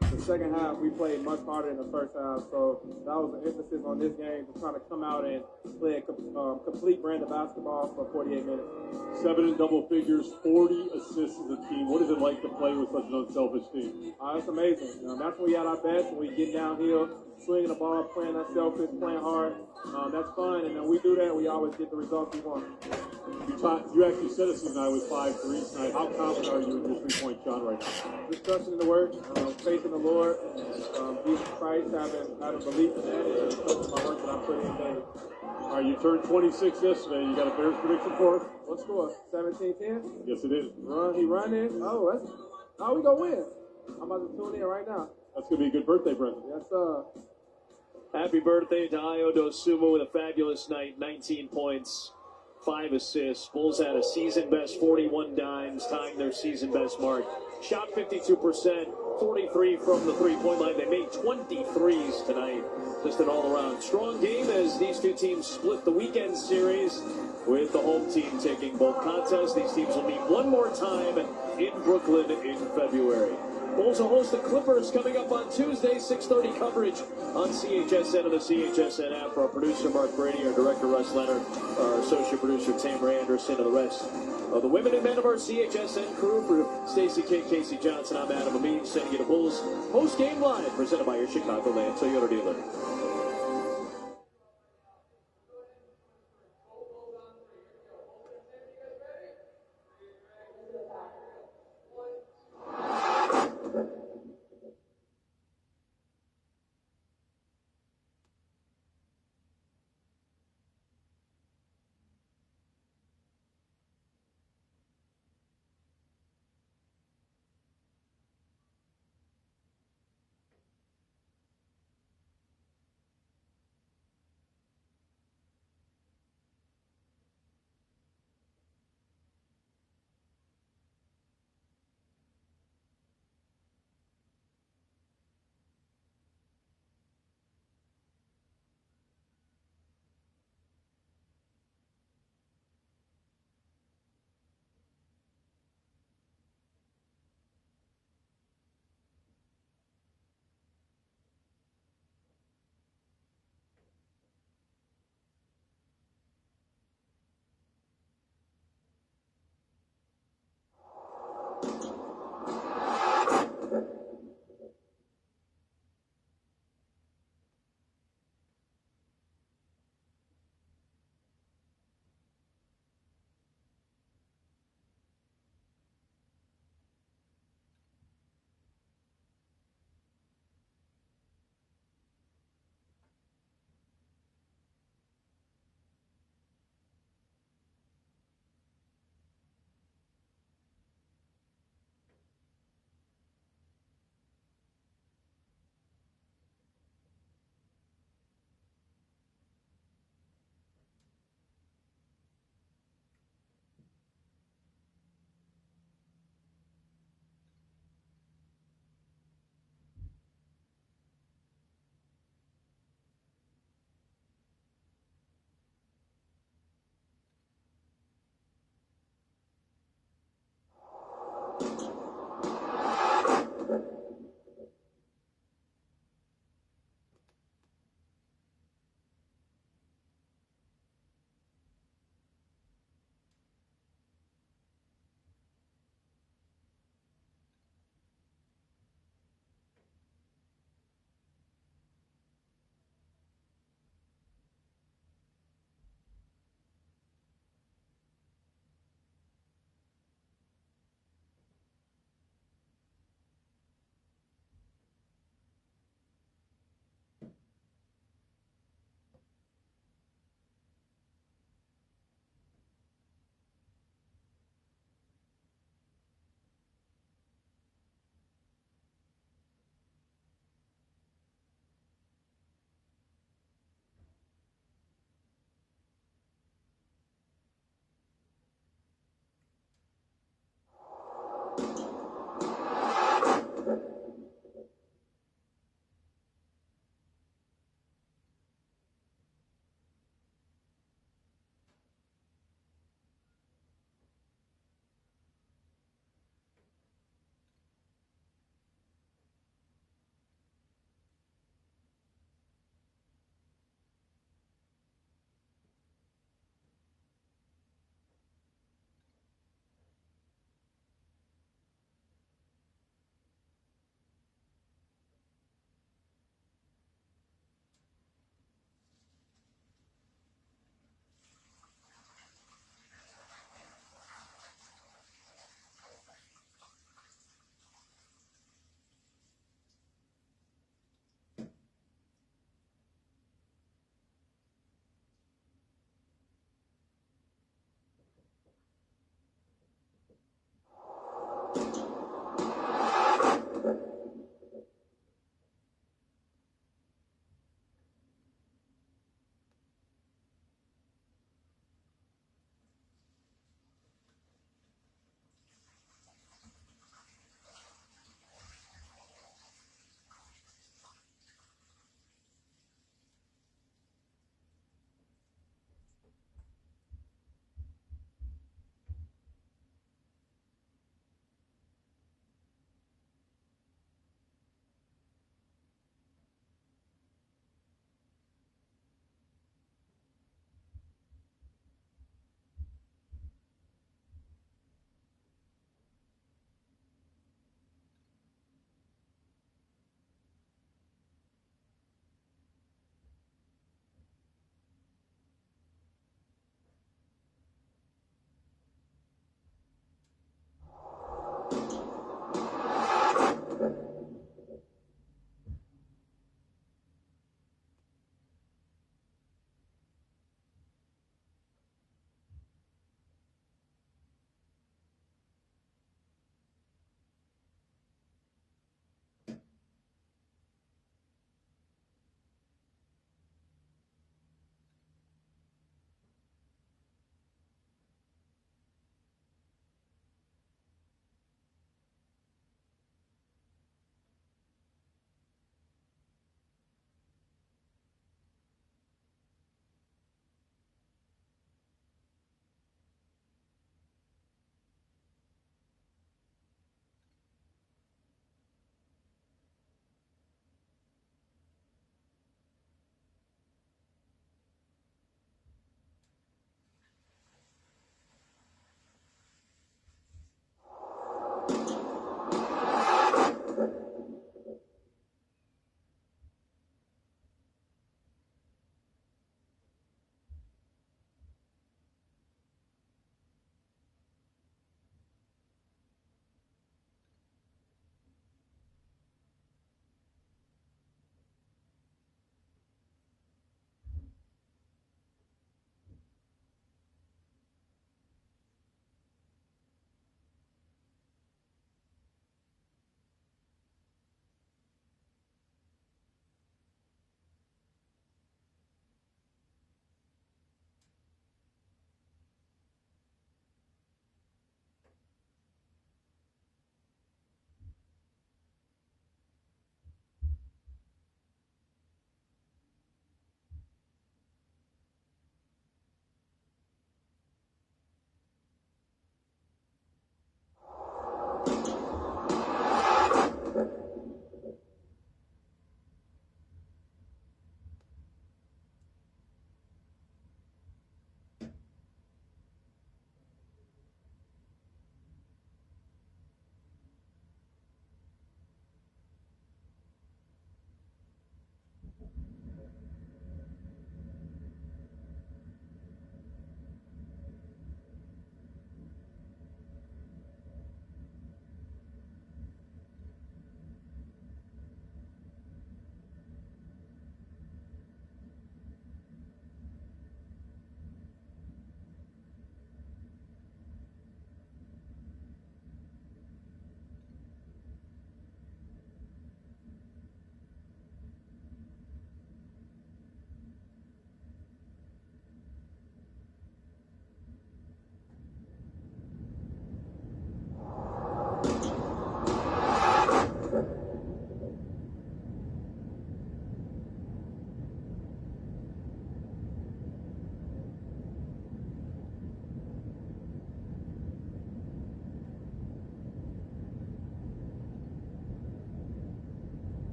the second half, we played much harder in the first half. So that was the emphasis on this game, to try to come out and play a complete brand of basketball for 48 minutes. 7 in double figures, 40 assists as a team. What is it like to play with such an unselfish team? It's amazing. That's when we at our best, when we get downhill, swinging the ball, playing unselfish, playing hard. That's fun, and then we do that, we always get the results we want. You actually said a season I was 5 threes tonight. How confident are you in your three-point shot right now? Just trusting in the work, faith in the Lord, Jesus Christ, having belief in that, and trusting my work that I put in daily. All right, you turned 26 yesterday. You got a Bears prediction for us? What score? 17-10? Yes, it is. He running. We gonna win. I'm about to tune in right now. That's gonna be a good birthday present. Yes, sir. Happy birthday to Ayo Dosunmu with a fabulous night. 19 points, 5 assists. Bulls had a season best 41 dimes, tying their season best mark. Shot 52%, 43 from the three-point line. They made 23s tonight. Just an all-around strong game as these two teams split the weekend series, with the home team taking both contests. These teams will meet one more time in Brooklyn in February. Bulls will host the Clippers coming up on Tuesday, 6:30 coverage on CHSN and the CHSN app. For our producer, Mark Brady, our director, Russ Leonard, our associate producer, Tamara Anderson, and the rest of the women and men of our CHSN crew. For Stacey King, Casey Johnson, I'm Adam Amin, sending you to Bulls post-game live, presented by your Chicagoland Toyota dealer.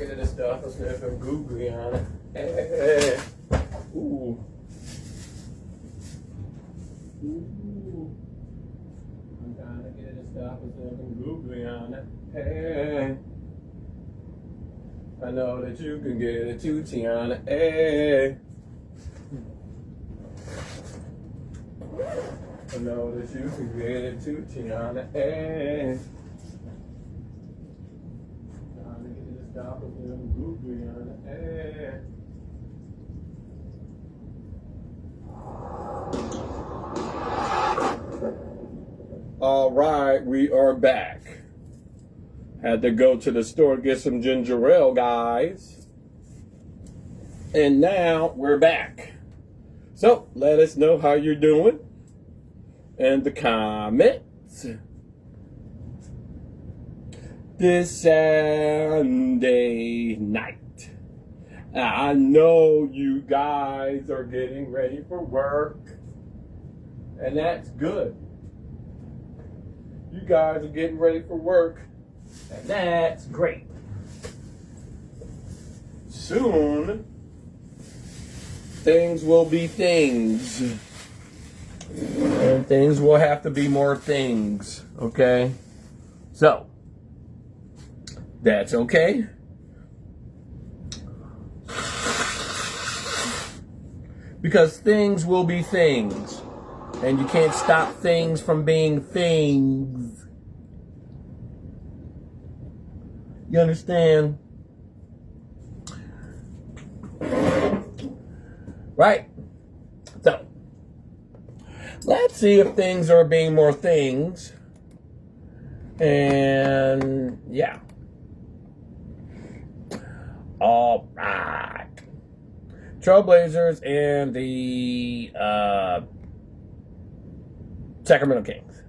get to this stuff. I'm sniffing googly on it. Hey. Ooh. Ooh. I'm trying to get to this stuff. I'm sniffing googly on it. Hey. I know that you can get a too, Tiana. Hey. I know that you can get it too, Tiana. Hey. Trying to get to this stuff. I'm sniffing googly on it. Hey. All right, we are back. Had to go to the store to get some ginger ale, guys. And now we're back. So let us know how you're doing in the comments. This Sunday night. I know you guys are getting ready for work. And that's good. You guys are getting ready for work. And that's great. Soon, things will be things. And things will have to be more things. Okay? So, that's okay. Because things will be things. And you can't stop things from being things. You understand? Right. So, let's see if things are being more things. And, yeah. All right. Trailblazers and the Sacramento Kings.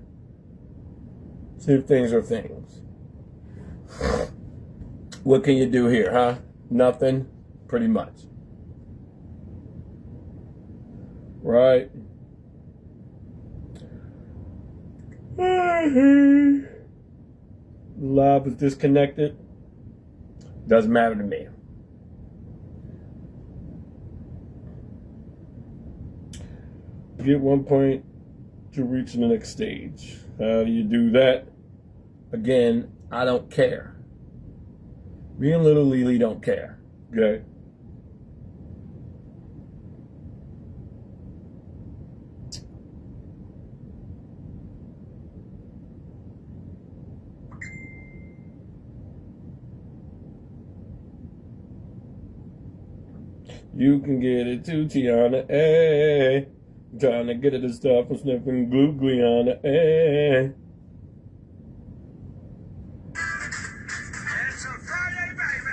See if things are things. What can you do here, huh? Nothing, pretty much. Right? Live is disconnected. Doesn't matter to me. Get 1 point to reach the next stage. How do you do that? Again, I don't care. Me and little Lily don't care. Okay? You can get it too, Tiana. Hey. I'm trying to get it and stuff. I'm sniffing googly on it. Hey. It's a Friday, baby!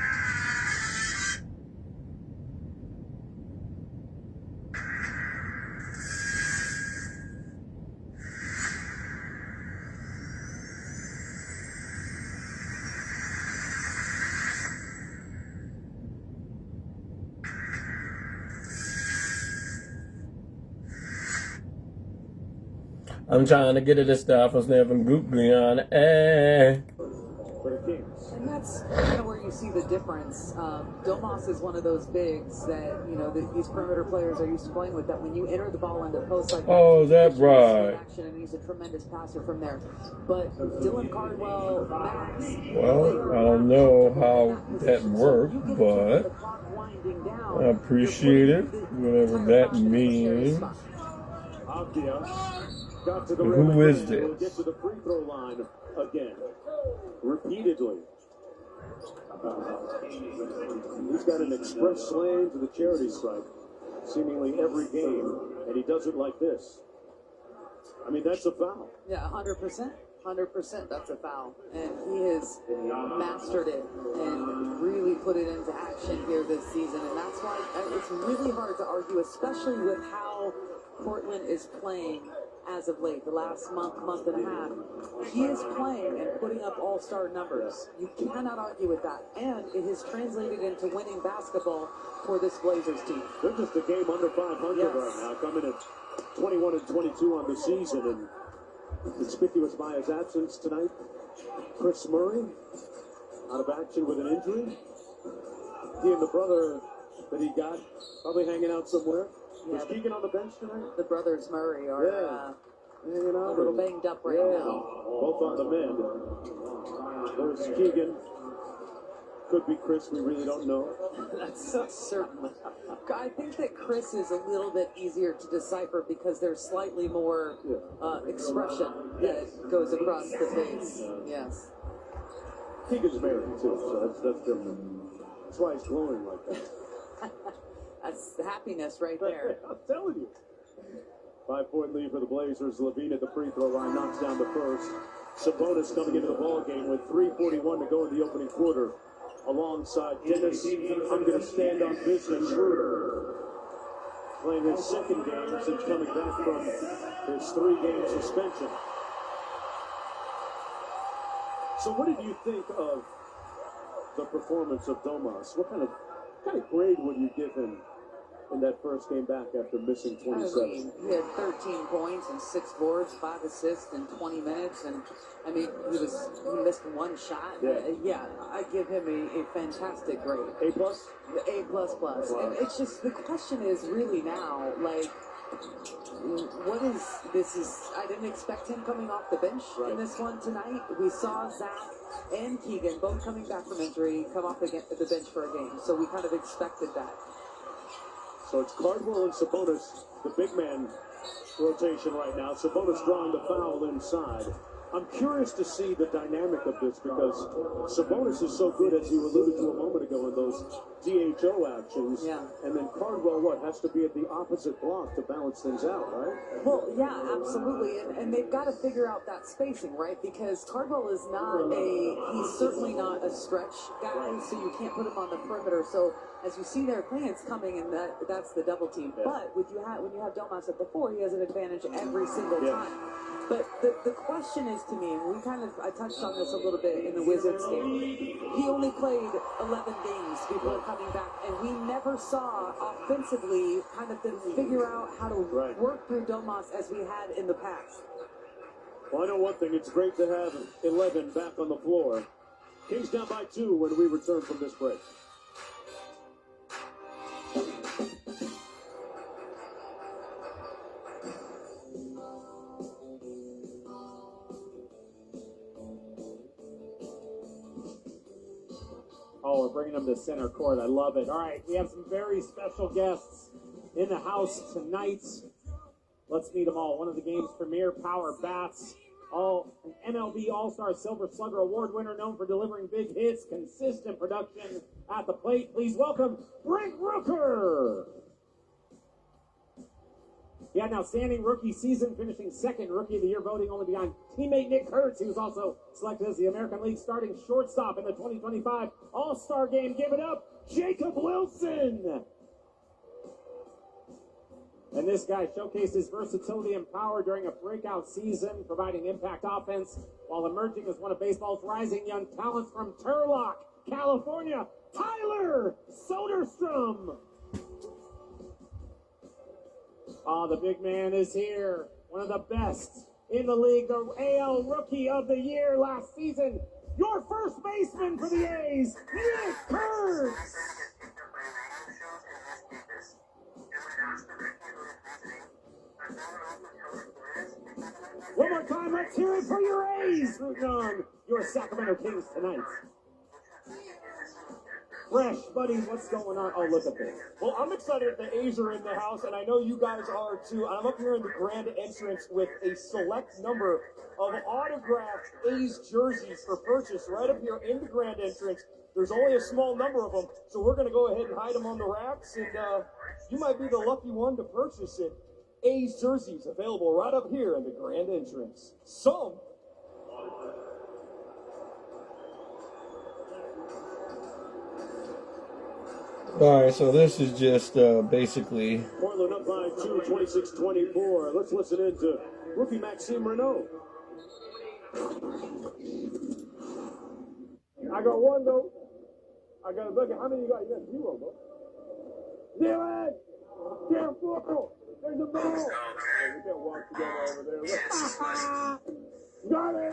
I'm trying to get it and stuff. I'm sniffing googly on it. Hey. And that's kind of where you see the difference. Domas is one of those bigs that, you know, these perimeter players are used to playing with, that when you enter the ball into the post like that, oh, is that right? action, and he's a tremendous passer from there. But Dylan Cardwell, Max, Well, I don't know how that worked, but I appreciate it, whatever that means. Who is this? Get to the free throw line again, repeatedly. He's got an express lane to the charity stripe, seemingly every game, and he does it like this. I mean, that's a foul. Yeah, 100%. 100% that's a foul. And he has mastered it and really put it into action here this season. And that's why it's really hard to argue, especially with how Portland is playing as of late, the last month and a half. He is playing and putting up all-star numbers. You cannot argue with that. And it has translated into winning basketball for this Blazers team. They're just a game under 500 right now, coming at 21-22 on the season. And conspicuous by his absence tonight, Chris Murray out of action with an injury. He and the brother that he got probably hanging out somewhere. Yeah, Is Keegan on the bench tonight? The brothers Murray are Hanging a out. little banged up right now. Both on the mend. There's Keegan. Could be Chris. We really don't know. That's so certain. I think that Chris is a little bit easier to decipher because there's slightly more expression that goes across the face. Yes. Keegan's married too, so that's different. That's why he's glowing like that. That's happiness right there. I'm telling you. 5-point lead for the Blazers. Levine at the free throw line knocks down the first. Sabonis coming into the ball game with 3:41 to go in the opening quarter. Alongside Dennis, I'm going to stand on business. Schroeder playing his second game since coming back from his 3-game suspension. So what did you think of the performance of Domas? What kind of grade would you give him in that first game back after missing 27? I mean, he had 13 points and 6 boards, 5 assists in 20 minutes, and I mean, he missed one shot. Yeah. I give him a fantastic grade. A plus? A plus plus. Wow. And it's just, the question is really now, like, what is this? I didn't expect him coming off the bench in this one tonight. We saw Zach and Keegan both coming back from injury come off the bench for a game, so we kind of expected that. So it's Cardwell and Sabonis, the big man rotation right now. Sabonis drawing the foul inside. I'm curious to see the dynamic of this because Sabonis is so good, as you alluded to a moment ago, in those DHO actions. Yeah. And then Cardwell, has to be at the opposite block to balance things out, right? Well, yeah, absolutely. And they've got to figure out that spacing, right? Because Cardwell is he's certainly not a stretch guy, so you can't put him on the perimeter. So as you see their plans coming, and that's the double team. Yeah. But when you have Domas at the 4, he has an advantage every single time. But the question is to me, and I touched on this a little bit in the Wizards game. He only played 11 games before coming back, and we never saw offensively kind of them figure out how to work through Domas as we had in the past. Well, I know one thing. It's great to have 11 back on the floor. Kings down by 2 when we return from this break. Oh, we're bringing them to center court. I love it. All right, we have some very special guests in the house tonight. Let's meet them all. One of the game's premier power bats, an MLB All-Star Silver Slugger Award winner known for delivering big hits, consistent production at the plate. Please welcome Brent Rooker. He had an outstanding rookie season, finishing second Rookie of the Year voting, only behind teammate Nick Kurtz. He was also selected as the American League starting shortstop in the 2025 All-Star Game. Give it up, Jacob Wilson! And this guy showcased his versatility and power during a breakout season, providing impact offense while emerging as one of baseball's rising young talents from Turlock, California, Tyler Soderstrom! The big man is here. One of the best in the league, the AL Rookie of the Year last season. Your first baseman for the A's, Nick Kurtz. One more time, let's hear it for your A's, rooting on your Sacramento Kings tonight. Fresh, buddy, what's going on? Oh, look at this. Well, I'm excited that the A's are in the house, and I know you guys are too. I'm up here in the grand entrance with a select number of autographed A's jerseys for purchase right up here in the grand entrance. There's only a small number of them, so we're going to go ahead and hide them on the racks, and you might be the lucky one to purchase it. A's jerseys available right up here in the grand entrance. Some. All right, so this is just basically. Portland up by 2, 26-24. Let's listen in to rookie Maxime Renaud. I got one, though. I got a bucket. How many you got? You got 0, bro. Dylan! Careful! There's a ball! Oh, we can't walk together over there. Got it!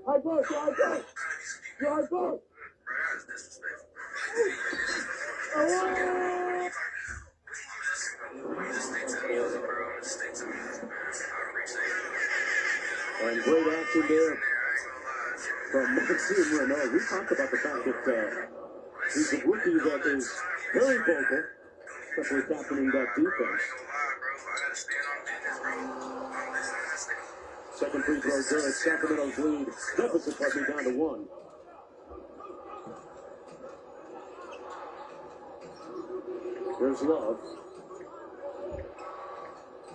High post, high post! High post! And great action there from Maxime Renault. We talked about the fact that he's a rookie that is very vocal, especially captaining that defense. Second free throw good. Sacramento's lead. Deficit probably down to 1. Here's Love.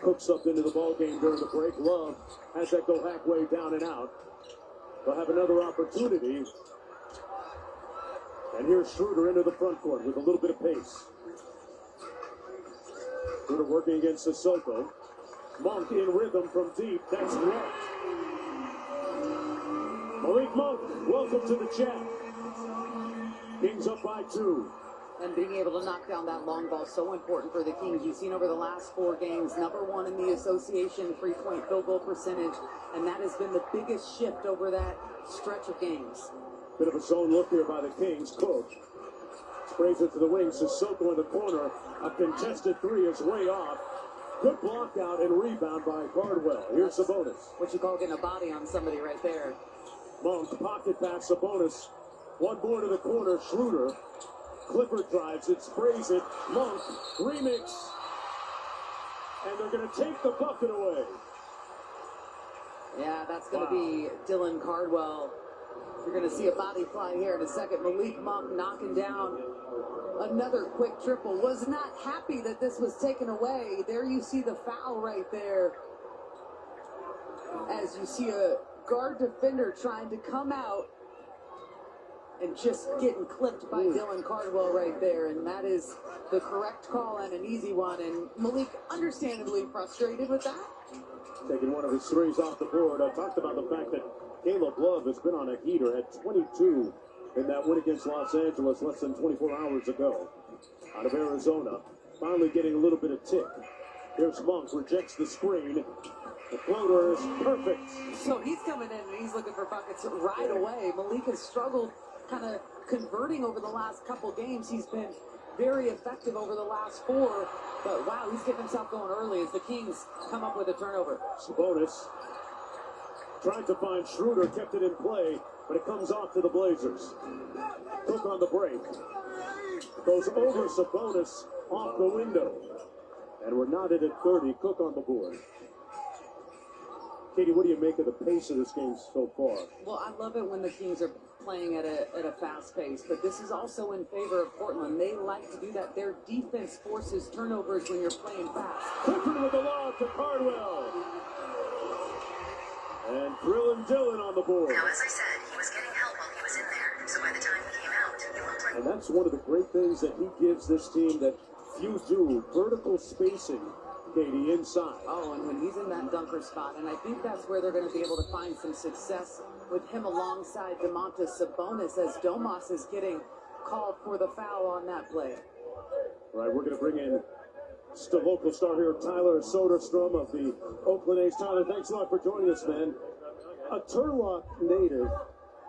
Cooks up into the ball game during the break. Love has that go halfway down and out. They'll have another opportunity. And here's Schroeder into the front court with a little bit of pace. Schroeder working against Sissoko. Monk in rhythm from deep. That's right. Malik Monk, welcome to the chat. Kings up by 2. And being able to knock down that long ball, so important for the Kings. You've seen over the last 4 games, #1 in the association three-point field goal percentage, and that has been the biggest shift over that stretch of games. Bit of a zone look here by the Kings. Cook sprays it to the wing. Sissoko in the corner. A contested 3 is way off. Good block out and rebound by Cardwell. Here's Sabonis. What you call getting a body on somebody right there. Monk pocket pass Sabonis. One more to the corner. Schroeder. Clifford drives it, sprays it. Monk, remix. And they're going to take the bucket away. Yeah, that's going to be Dylan Cardwell. You're going to see a body fly here in a second. Malik Monk knocking down another quick triple. Was not happy that this was taken away. There you see the foul right there. As you see a guard defender trying to come out and just getting clipped by Dylan Cardwell right there. And that is the correct call and an easy one. And Malik understandably frustrated with that. Taking one of his 3s off the board. I talked about the fact that Caleb Love has been on a heater at 22 in that win against Los Angeles less than 24 hours ago. Out of Arizona. Finally getting a little bit of tick. Here's Monk, rejects the screen. The floater is perfect. So he's coming in and he's looking for buckets right away. Malik has struggled kind of converting over the last couple games. He's been very effective over the last 4, but wow, he's getting himself going early as the Kings come up with a turnover. Sabonis tried to find Schroeder, kept it in play, but it comes off to the Blazers. Cook on the break. Goes over Sabonis off the window. And we're knotted at 30. Cook on the board. Katie, what do you make of the pace of this game so far? Well, I love it when the Kings are playing at a fast pace, but this is also in favor of Portland. They like to do that. Their defense forces turnovers when you're playing fast. Clifford with the lob to Cardwell. And Drillin Dillon on the board. Now, as I said, he was getting help while he was in there, so by the time he came out, he looked like... And that's one of the great things that he gives this team that few do. Vertical spacing. Katie, inside. Oh, and when he's in that dunker spot, and I think that's where they're going to be able to find some success with him alongside Domantas Sabonis as Domas is getting called for the foul on that play. All right, we're going to bring in the local star here, Tyler Soderstrom of the Oakland A's. Tyler, thanks a lot for joining us, man. A Turlock native,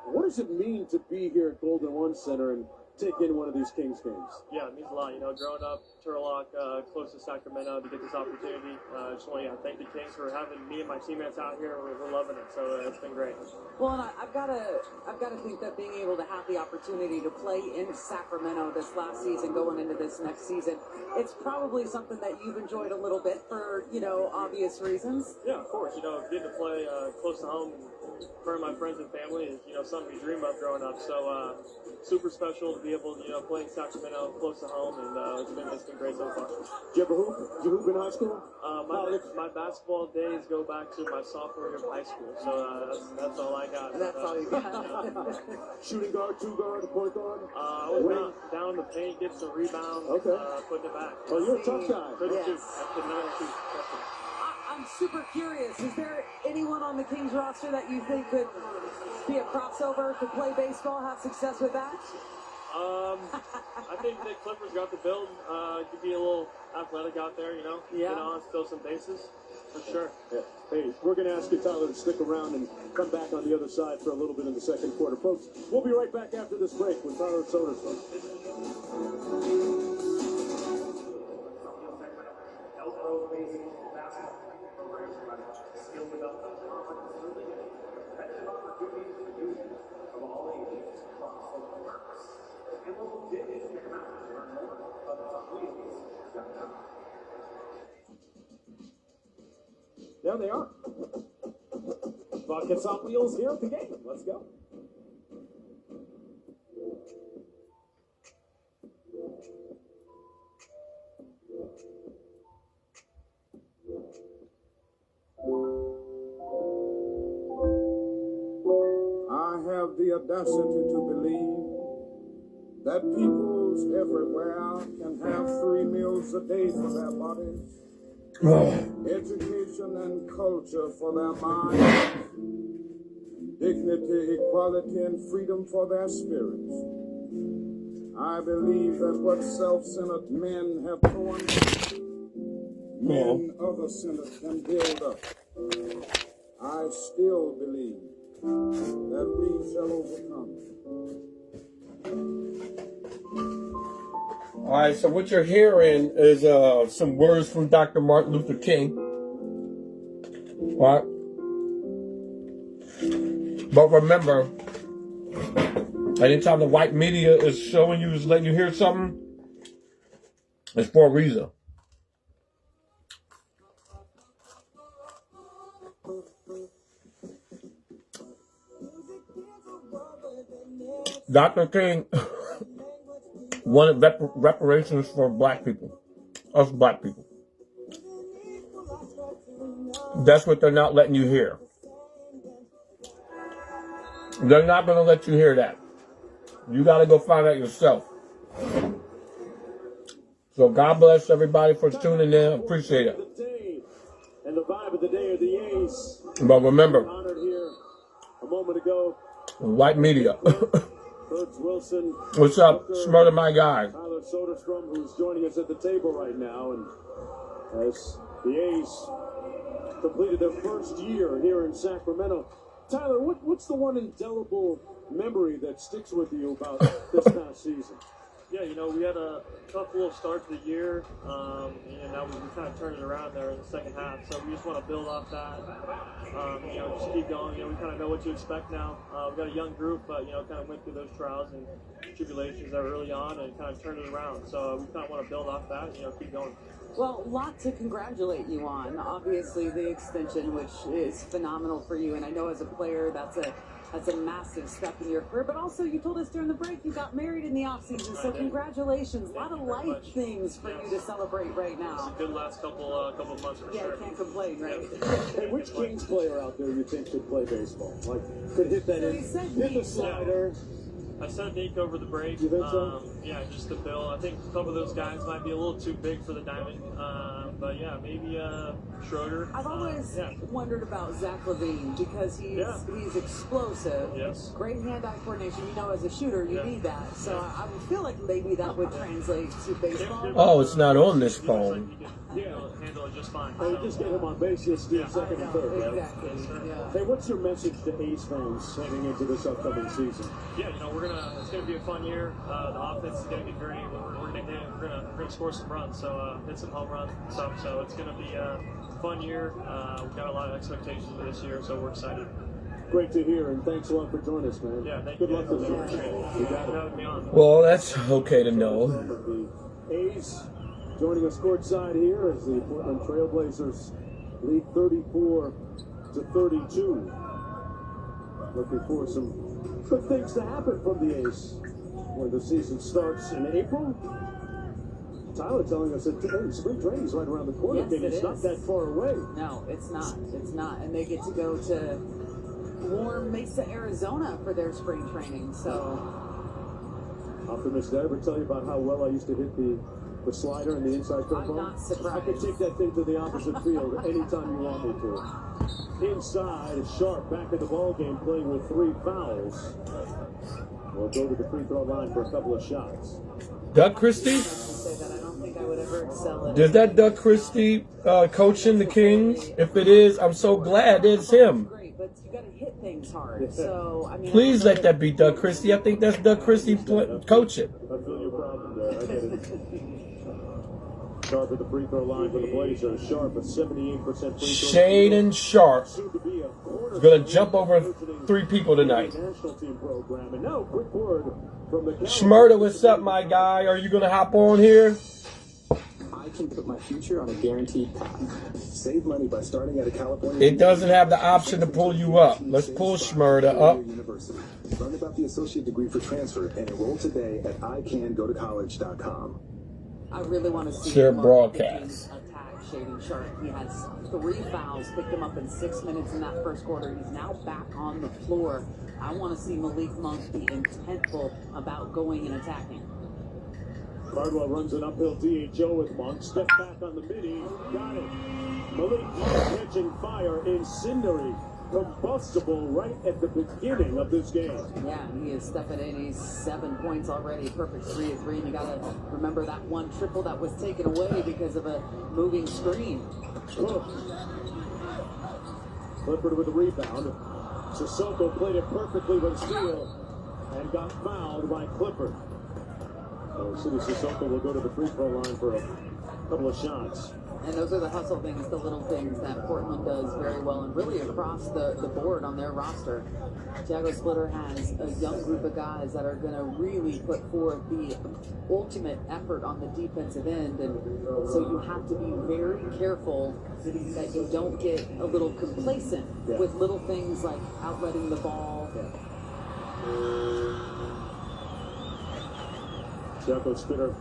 what does it mean to be here at Golden One Center and take in one of these Kings games? Yeah, it means a lot. You know, growing up Turlock, close to Sacramento, to get this opportunity, I just want to thank the Kings for having me and my teammates out here. We're loving it, so it's been great. Well, and I've got to think that being able to have the opportunity to play in Sacramento this last season, going into this next season, it's probably something that you've enjoyed a little bit for, you know, obvious reasons. Yeah, of course. You know, getting to play close to home in front of my friends and family is, you know, something we dream of growing up. So super special to be able to, you know, play in Sacramento close to home, and it's been great so far. Did you ever hoop? Did you hoop in high school? My basketball days go back to my sophomore year of high school, so that's all I got. That's all you got. Shooting guard, 2 guard, point guard? I was down the paint, get some rebounds, putting it back. Oh, you're a tough guy. Yes. I'm super curious. Is there anyone on the Kings roster that you think could be a crossover, could play baseball, have success with that? I think that Clippers got the build. Could be a little athletic out there, you know? Yeah. Get on, steal some bases, for sure. Yeah. Hey, we're going to ask you, Tyler, to stick around and come back on the other side for a little bit in the second quarter. Folks, we'll be right back after this break with Tyler Soderstrom. There they are. Buckets on wheels here at the game. Let's go. I have the audacity to believe that peoples everywhere can have 3 meals a day for their bodies, education and culture for their minds, dignity, equality, and freedom for their spirits. I believe that what self-centered men have torn down, men other sinners can build up. I still believe that we shall overcome. All right, so what you're hearing is some words from Dr. Martin Luther King. All right? But remember, anytime the white media is showing you, is letting you hear something, it's for a reason. Dr. King wanted reparations for black people, us black people. That's what they're not letting you hear. They're not going to let you hear that. You got to go find out yourself. So God bless everybody for tuning in. Appreciate it. And the vibe of the day are the A's. But remember, Honored here a moment ago. white media. Kurtz Wilson. What's up? Smurder, my guy. Tyler Soderstrom, who's joining us at the table right now. And as the A's completed their first year here in Sacramento. Tyler, what's the one indelible memory that sticks with you about this past season? Yeah, you know, we had a tough little start to the year, and now we kind of turned it around there in the second half. So we just want to build off that, you know, just keep going. You know, we kind of know what to expect now. We've got a young group, but, you know, kind of went through those trials and tribulations that were early on and kind of turned it around. So we kind of want to build off that, you know, keep going. Well, a lot to congratulate you on. Obviously, the extension, which is phenomenal for you, and I know as a player that's a massive step in your career. But also, you told us during the break you got married in the offseason, so congratulations. A lot of life things for you to celebrate right now. It's a good last couple of months for sure. Yeah, you can't complain, right? Hey, which Kings player out there you think could play baseball? Like, could hit that hit the slider? I said Nick over the break. You think so? Yeah, just the bill. I think a couple of those guys might be a little too big for the diamond. But yeah, maybe Schroeder. I've always wondered about Zach LaVine because he's explosive. Yes. Great hand-eye coordination. You know, as a shooter, you need that. So I would feel like maybe that would translate to baseball. Oh, it's not on this phone. Handle it just fine. Oh, you just get him on base, you'll steal second and third, right? Exactly. Yeah. Hey, what's your message to A's fans heading into this upcoming season? Yeah, you know, it's gonna be a fun year. The offense is gonna be great. We're gonna score some runs, so hit some home runs and stuff. So it's gonna be a fun year. We've got a lot of expectations for this year, so we're excited. Great to hear, and thanks a lot for joining us, man. Yeah, thank Good you. luck this year. You got it. Having me on. Well, that's okay to know. The A's joining us courtside here as the Portland Trailblazers lead 34-32. Looking for some good things to happen from the A's when the season starts in April. Tyler telling us that spring training is right around the corner. Yes, It's not that far away. No, it's not. It's not. And they get to go to warm Mesa, Arizona for their spring training. So, Optimist, did I ever tell you about how well I used to hit the slider and the inside curveball? I'm not surprised. I could take that thing to the opposite field anytime you want me to. Inside, Sharp back in the ball game, playing with 3 fouls. We'll go to the free throw line for a couple of shots. Doug Christie? say that I don't think I would ever excel at. Is that Doug Christie coaching the Kings? If it is, I'm so glad it's him. Great, but you got to hit things hard. So I mean, Please let that be Doug Christie. I think that's Doug Christie coaching. I feel your problem there. I get it. Sharp at the free throw line for the Blazers. Sharp at 78% free throw. Shaedon Sharp is going to jump over three people tonight. National team program. And now, quick word from the Schmurda, what's up, my guy? Are you going to hop on here? I can put my future on a guaranteed path. Save money by starting at a California. It doesn't have the option to pull you up. Let's pull Schmurda up. University. Learn about the associate degree for transfer and enroll today at icangotocollege.com. I really want to see Share Mark broadcast. attack Shaden Sharp. He has 3 fouls, picked him up in 6 minutes in that first quarter. He's now back on the floor. I want to see Malik Monk be intentful about going and attacking. Cardwell runs an uphill DHO with Monk. Step back on the midi. Got it. Malik catching fire. Incendiary. Combustible right at the beginning of this game. Yeah, he is stepping in. He's 7 points already. Perfect 3 of 3. And you got to remember that one triple that was taken away because of a moving screen. Clifford with the rebound. Sissoko played it perfectly with steal and got fouled by Clifford. So City Sissoko will go to the free throw line for a couple of shots. And those are the hustle things, the little things that Portland does very well and really across the board on their roster. Thiago Splitter has a young group of guys that are going to really put forth the ultimate effort on the defensive end. And so you have to be very careful that you don't get a little complacent with little things like outletting the ball. Thiago Splitter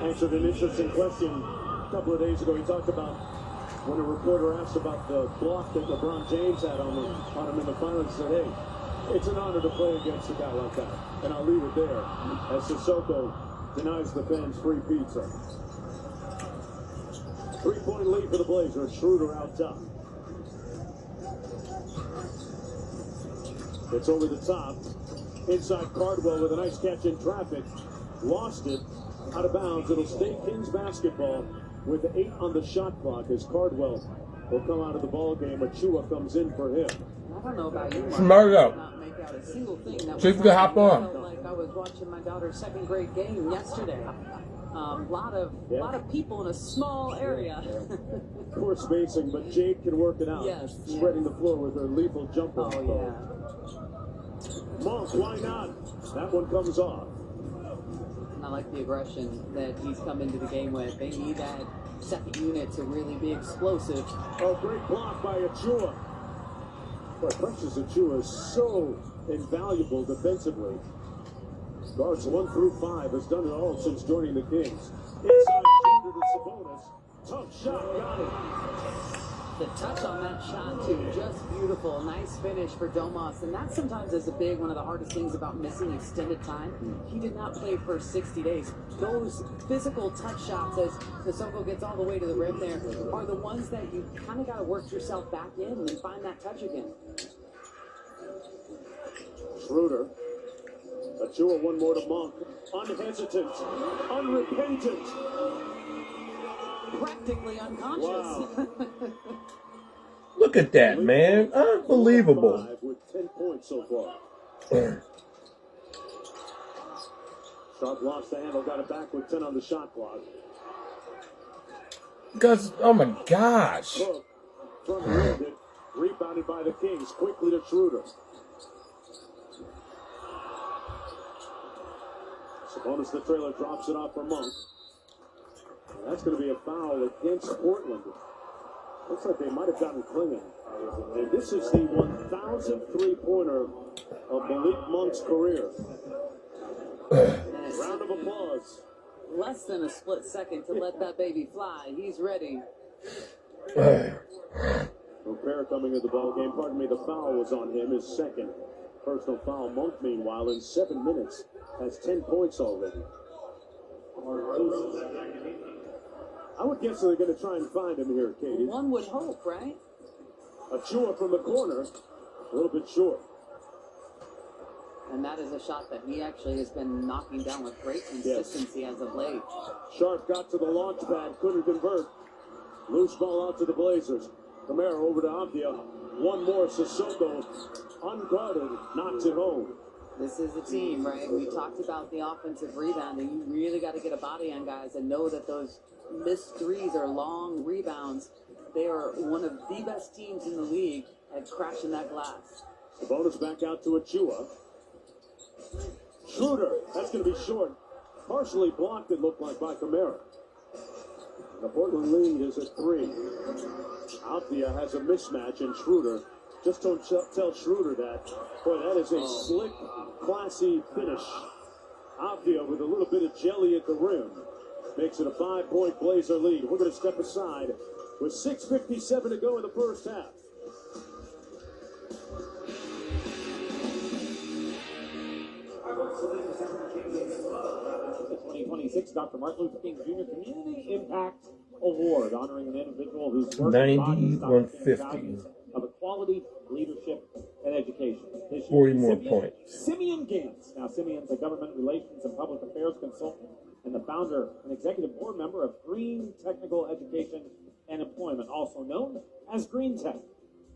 answered an interesting question a couple of days ago. He talked about when a reporter asked about the block that LeBron James had on him in the finals. He said, hey, it's an honor to play against a guy like that. And I'll leave it there as Sissoko denies the fans free pizza. 3-point lead for the Blazers. Schroeder out top. It's over the top. Inside Cardwell with a nice catch in traffic. Lost it. Out of bounds. It'll stay Kings basketball with 8 on the shot clock as Cardwell will come out of the ball game. Achua comes in for him. I don't know about you, Mark. Margo. Not make out a single thing that See if we can hop on. I felt like I was watching my daughter's second grade game yesterday. Lot of people in a small area. Poor spacing, but Jade can work it out. Yes, Spreading the floor with her lethal jumper. Oh, yeah. Monk, why not? That one comes off. And I like the aggression that he's come into the game with. They need that second unit to really be explosive. Oh, great block by Achua. Boy, Precious Achua is so invaluable defensively. Guards 1 through 5 has done it all since joining the Kings. Inside shoulder to Sabonis. Tough shot, got it. The touch on that shot, too, just beautiful. Nice finish for Domas. And that sometimes is one of the hardest things about missing extended time. He did not play for 60 days. Those physical touch shots, as Sissoko gets all the way to the rim there, are the ones that you kind of got to work yourself back in and find that touch again. Schroeder. Achua, one more to Monk. Unhesitant. Unrepentant. Practically unconscious. Wow. Look at that, man. Unbelievable. With 10 points so far. Sharp lost the handle, got it back with 10 on the shot clock. Because, oh my gosh. Cook from it, rebounded by the Kings. Quickly to Schroeder. Sabonis, the trailer, drops it off for Monk. And that's going to be a foul against Portland. Looks like they might have gotten clinging. And this is the 1,000th three-pointer of Malik Monk's career. Round of applause. Less than a split second to let that baby fly. He's ready. Rupert coming into the ball game. Pardon me, the foul was on him. His second personal foul. Monk, meanwhile, in 7 minutes, has 10 points already. I would guess they're going to try and find him here, Katie. One would hope, right? Achua from the corner, a little bit short. And that is a shot that he actually has been knocking down with great consistency as of late. Sharp got to the launch pad, couldn't convert. Loose ball out to the Blazers. Camara over to Avdia. One more, Sissoko, unguarded, knocks it home. This is a team, right? We talked about the offensive rebounding. You really got to get a body on guys and know that those missed threes are long rebounds. They are one of the best teams in the league and crashing that glass. Sabonis back out to Achua. Schroeder, that's going to be short. Partially blocked, it looked like, by Kamara. The Portland lead is at 3. Althea has a mismatch, and Schroeder, just don't tell Schroeder that. Boy, that is a slick, classy finish. Althea with a little bit of jelly at the rim. Makes it a 5-point Blazer lead. We're going to step aside with 6:57 to go in the first half. The 2026 Dr. Martin Luther King Jr. Community Impact Award, honoring an individual whose work embodies Dr. King's values of equality, leadership, and education. This year, 40 more points. Simeon Gantz. Now, Simeon's a government relations and public affairs consultant and the founder and executive board member of Green Technical Education and Employment, also known as Green Tech,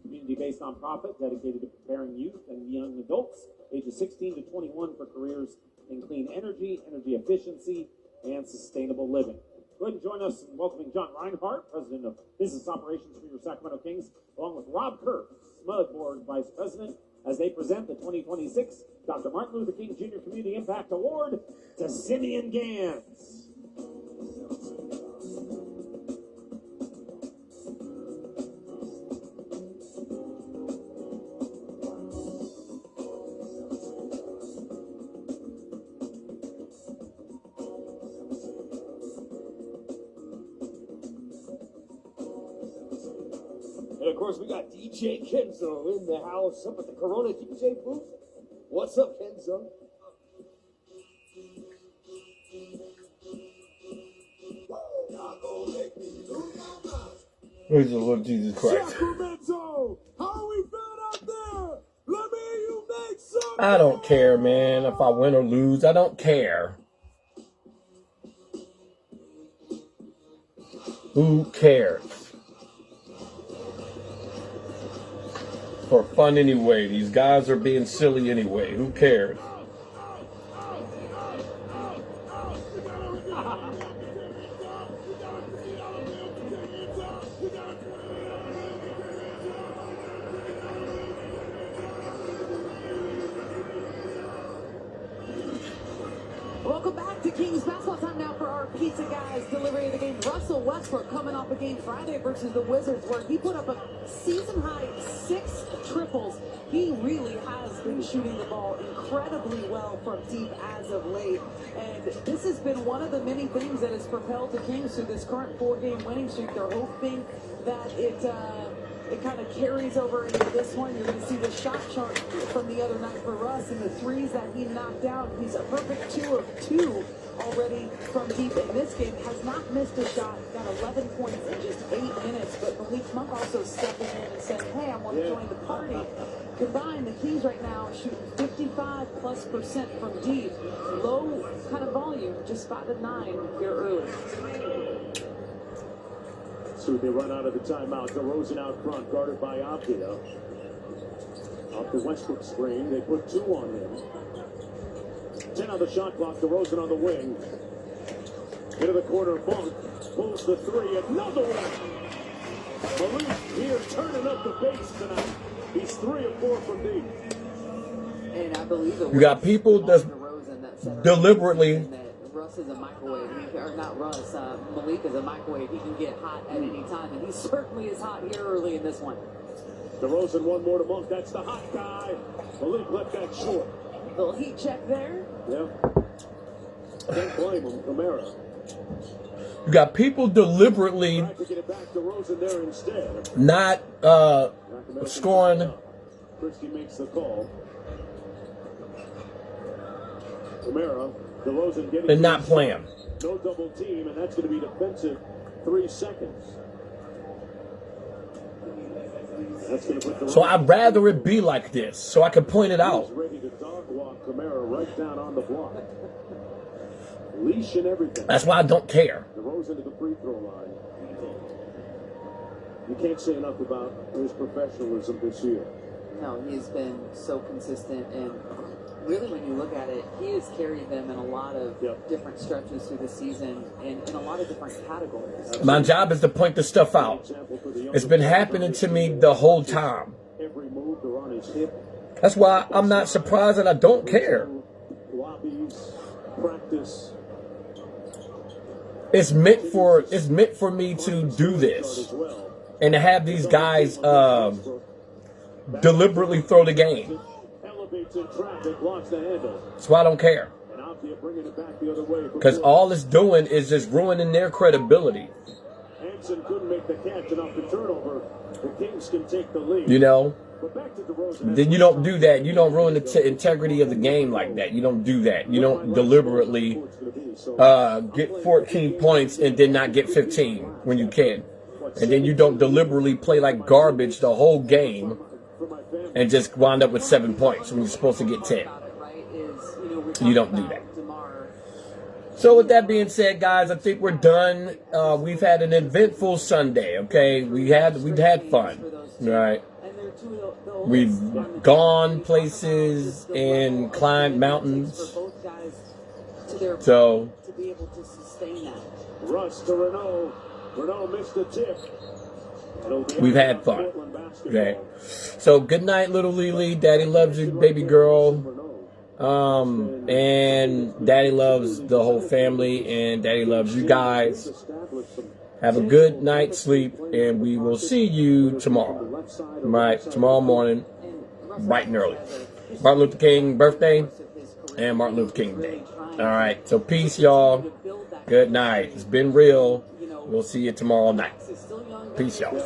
community-based nonprofit dedicated to preparing youth and young adults ages 16 to 21 for careers in clean energy, energy efficiency, and sustainable living. Go ahead and join us in welcoming John Reinhardt, President of Business Operations for your Sacramento Kings, along with Rob Kerr, Smud Board Vice President, as they present the 2026 Dr. Martin Luther King Jr. Community Impact Award to Simeon Gantz. And of course, we got DJ Kenzo in the house up at the Corona DJ booth. What's up, Kenzo? Praise the Lord Jesus Christ. Sacramento, how we feeling out there? Let me hear you make some. I don't care, man, if I win or lose. I don't care. Who cares? For fun anyway. These guys are being silly anyway. Who cares? Welcome back to Kings basketball. Time now for our pizza guys delivery of the game. Russell Westbrook coming off a game Friday versus the Wizards where he put up a season high 6 triples. He really has been shooting the ball incredibly well from deep as of late. And this has been one of the many things that has propelled the Kings through this current 4-game winning streak. They're hoping that it kind of carries over into this one. You're going to see the shot chart from the other night for Russ and the threes that he knocked out. He's a perfect 2 of 2 already from deep in this game. Has not missed a shot. Got 11 points in just 8 minutes. But Malik Monk also stepping in and saying, hey, I want to join the party. Combined, the Kings right now shooting 55+% from deep. Low kind of volume, just 5 of 9 here early. So they run out of the timeout. DeRozan out front, guarded by Avdia. Off the Westbrook screen, they put 2 on him. 10 on the shot clock. DeRozan on the wing. Into the corner, Monk pulls the 3. Another one. Malik here turning up the pace tonight. He's 3 of 4 from deep. And I believe You got people that's deliberately. Russ is a microwave, or not Russ, Malik is a microwave. He can get hot at any time, and he certainly is hot here early in this one. DeRozan, one more to Monk. That's the hot guy. Malik left that short. Little heat check there. Yeah. Can't blame him. Kamara. You got people deliberately Tried to get it back. DeRozan there instead. not scoring. Christie makes the call. Kamara. DeRozan getting and not playing. no double team, and that's going to be defensive. 3 seconds. That's going to put So I'd rather it be like this, so I can point it out. He's ready to dog walk Kamara right down on the block. Leash and everything. That's why I don't care. DeRozan to the free throw line. You can't say enough about his professionalism this year. No, he's been so consistent, and really when you look at it, he has carried them in a lot of different stretches through the season and in a lot of different categories. My job is to point the stuff out. It's been happening to me the whole time. on his hip. That's why I'm not surprised and I don't care. Lobbies, practice. It's meant for me to do this and to have these guys deliberately throw the game. Elevates in traffic, blocks the handle. That's why I don't care. And Avdia bringing it back the other way. Because all it's doing is just ruining their credibility. Hanson couldn't make the catch enough to turnover. The Kings can take the lead. You know? But back to DeRozan. Then you don't do that. You don't ruin the integrity of the game like that. You don't do that. You don't deliberately get 14 points and then not get 15 when you can. And then you don't deliberately play like garbage the whole game and just wind up with 7 points when you're supposed to get 10. You don't do that. So with that being said, guys, I think we're done. We've had an eventful Sunday, okay? We've had fun, all right? We've gone places and climbed mountains. So Russ to Renault. Renault missed the tip. we've had fun. Okay. So good night, little Lily. Daddy loves you, baby girl. And Daddy loves the whole family, and Daddy loves you guys. Have a good night's sleep, and we will see you tomorrow. Right, tomorrow morning, bright and early. Martin Luther King birthday and Martin Luther King Day. All right, so peace, y'all. Good night. It's been real. We'll see you tomorrow night. Peace, y'all.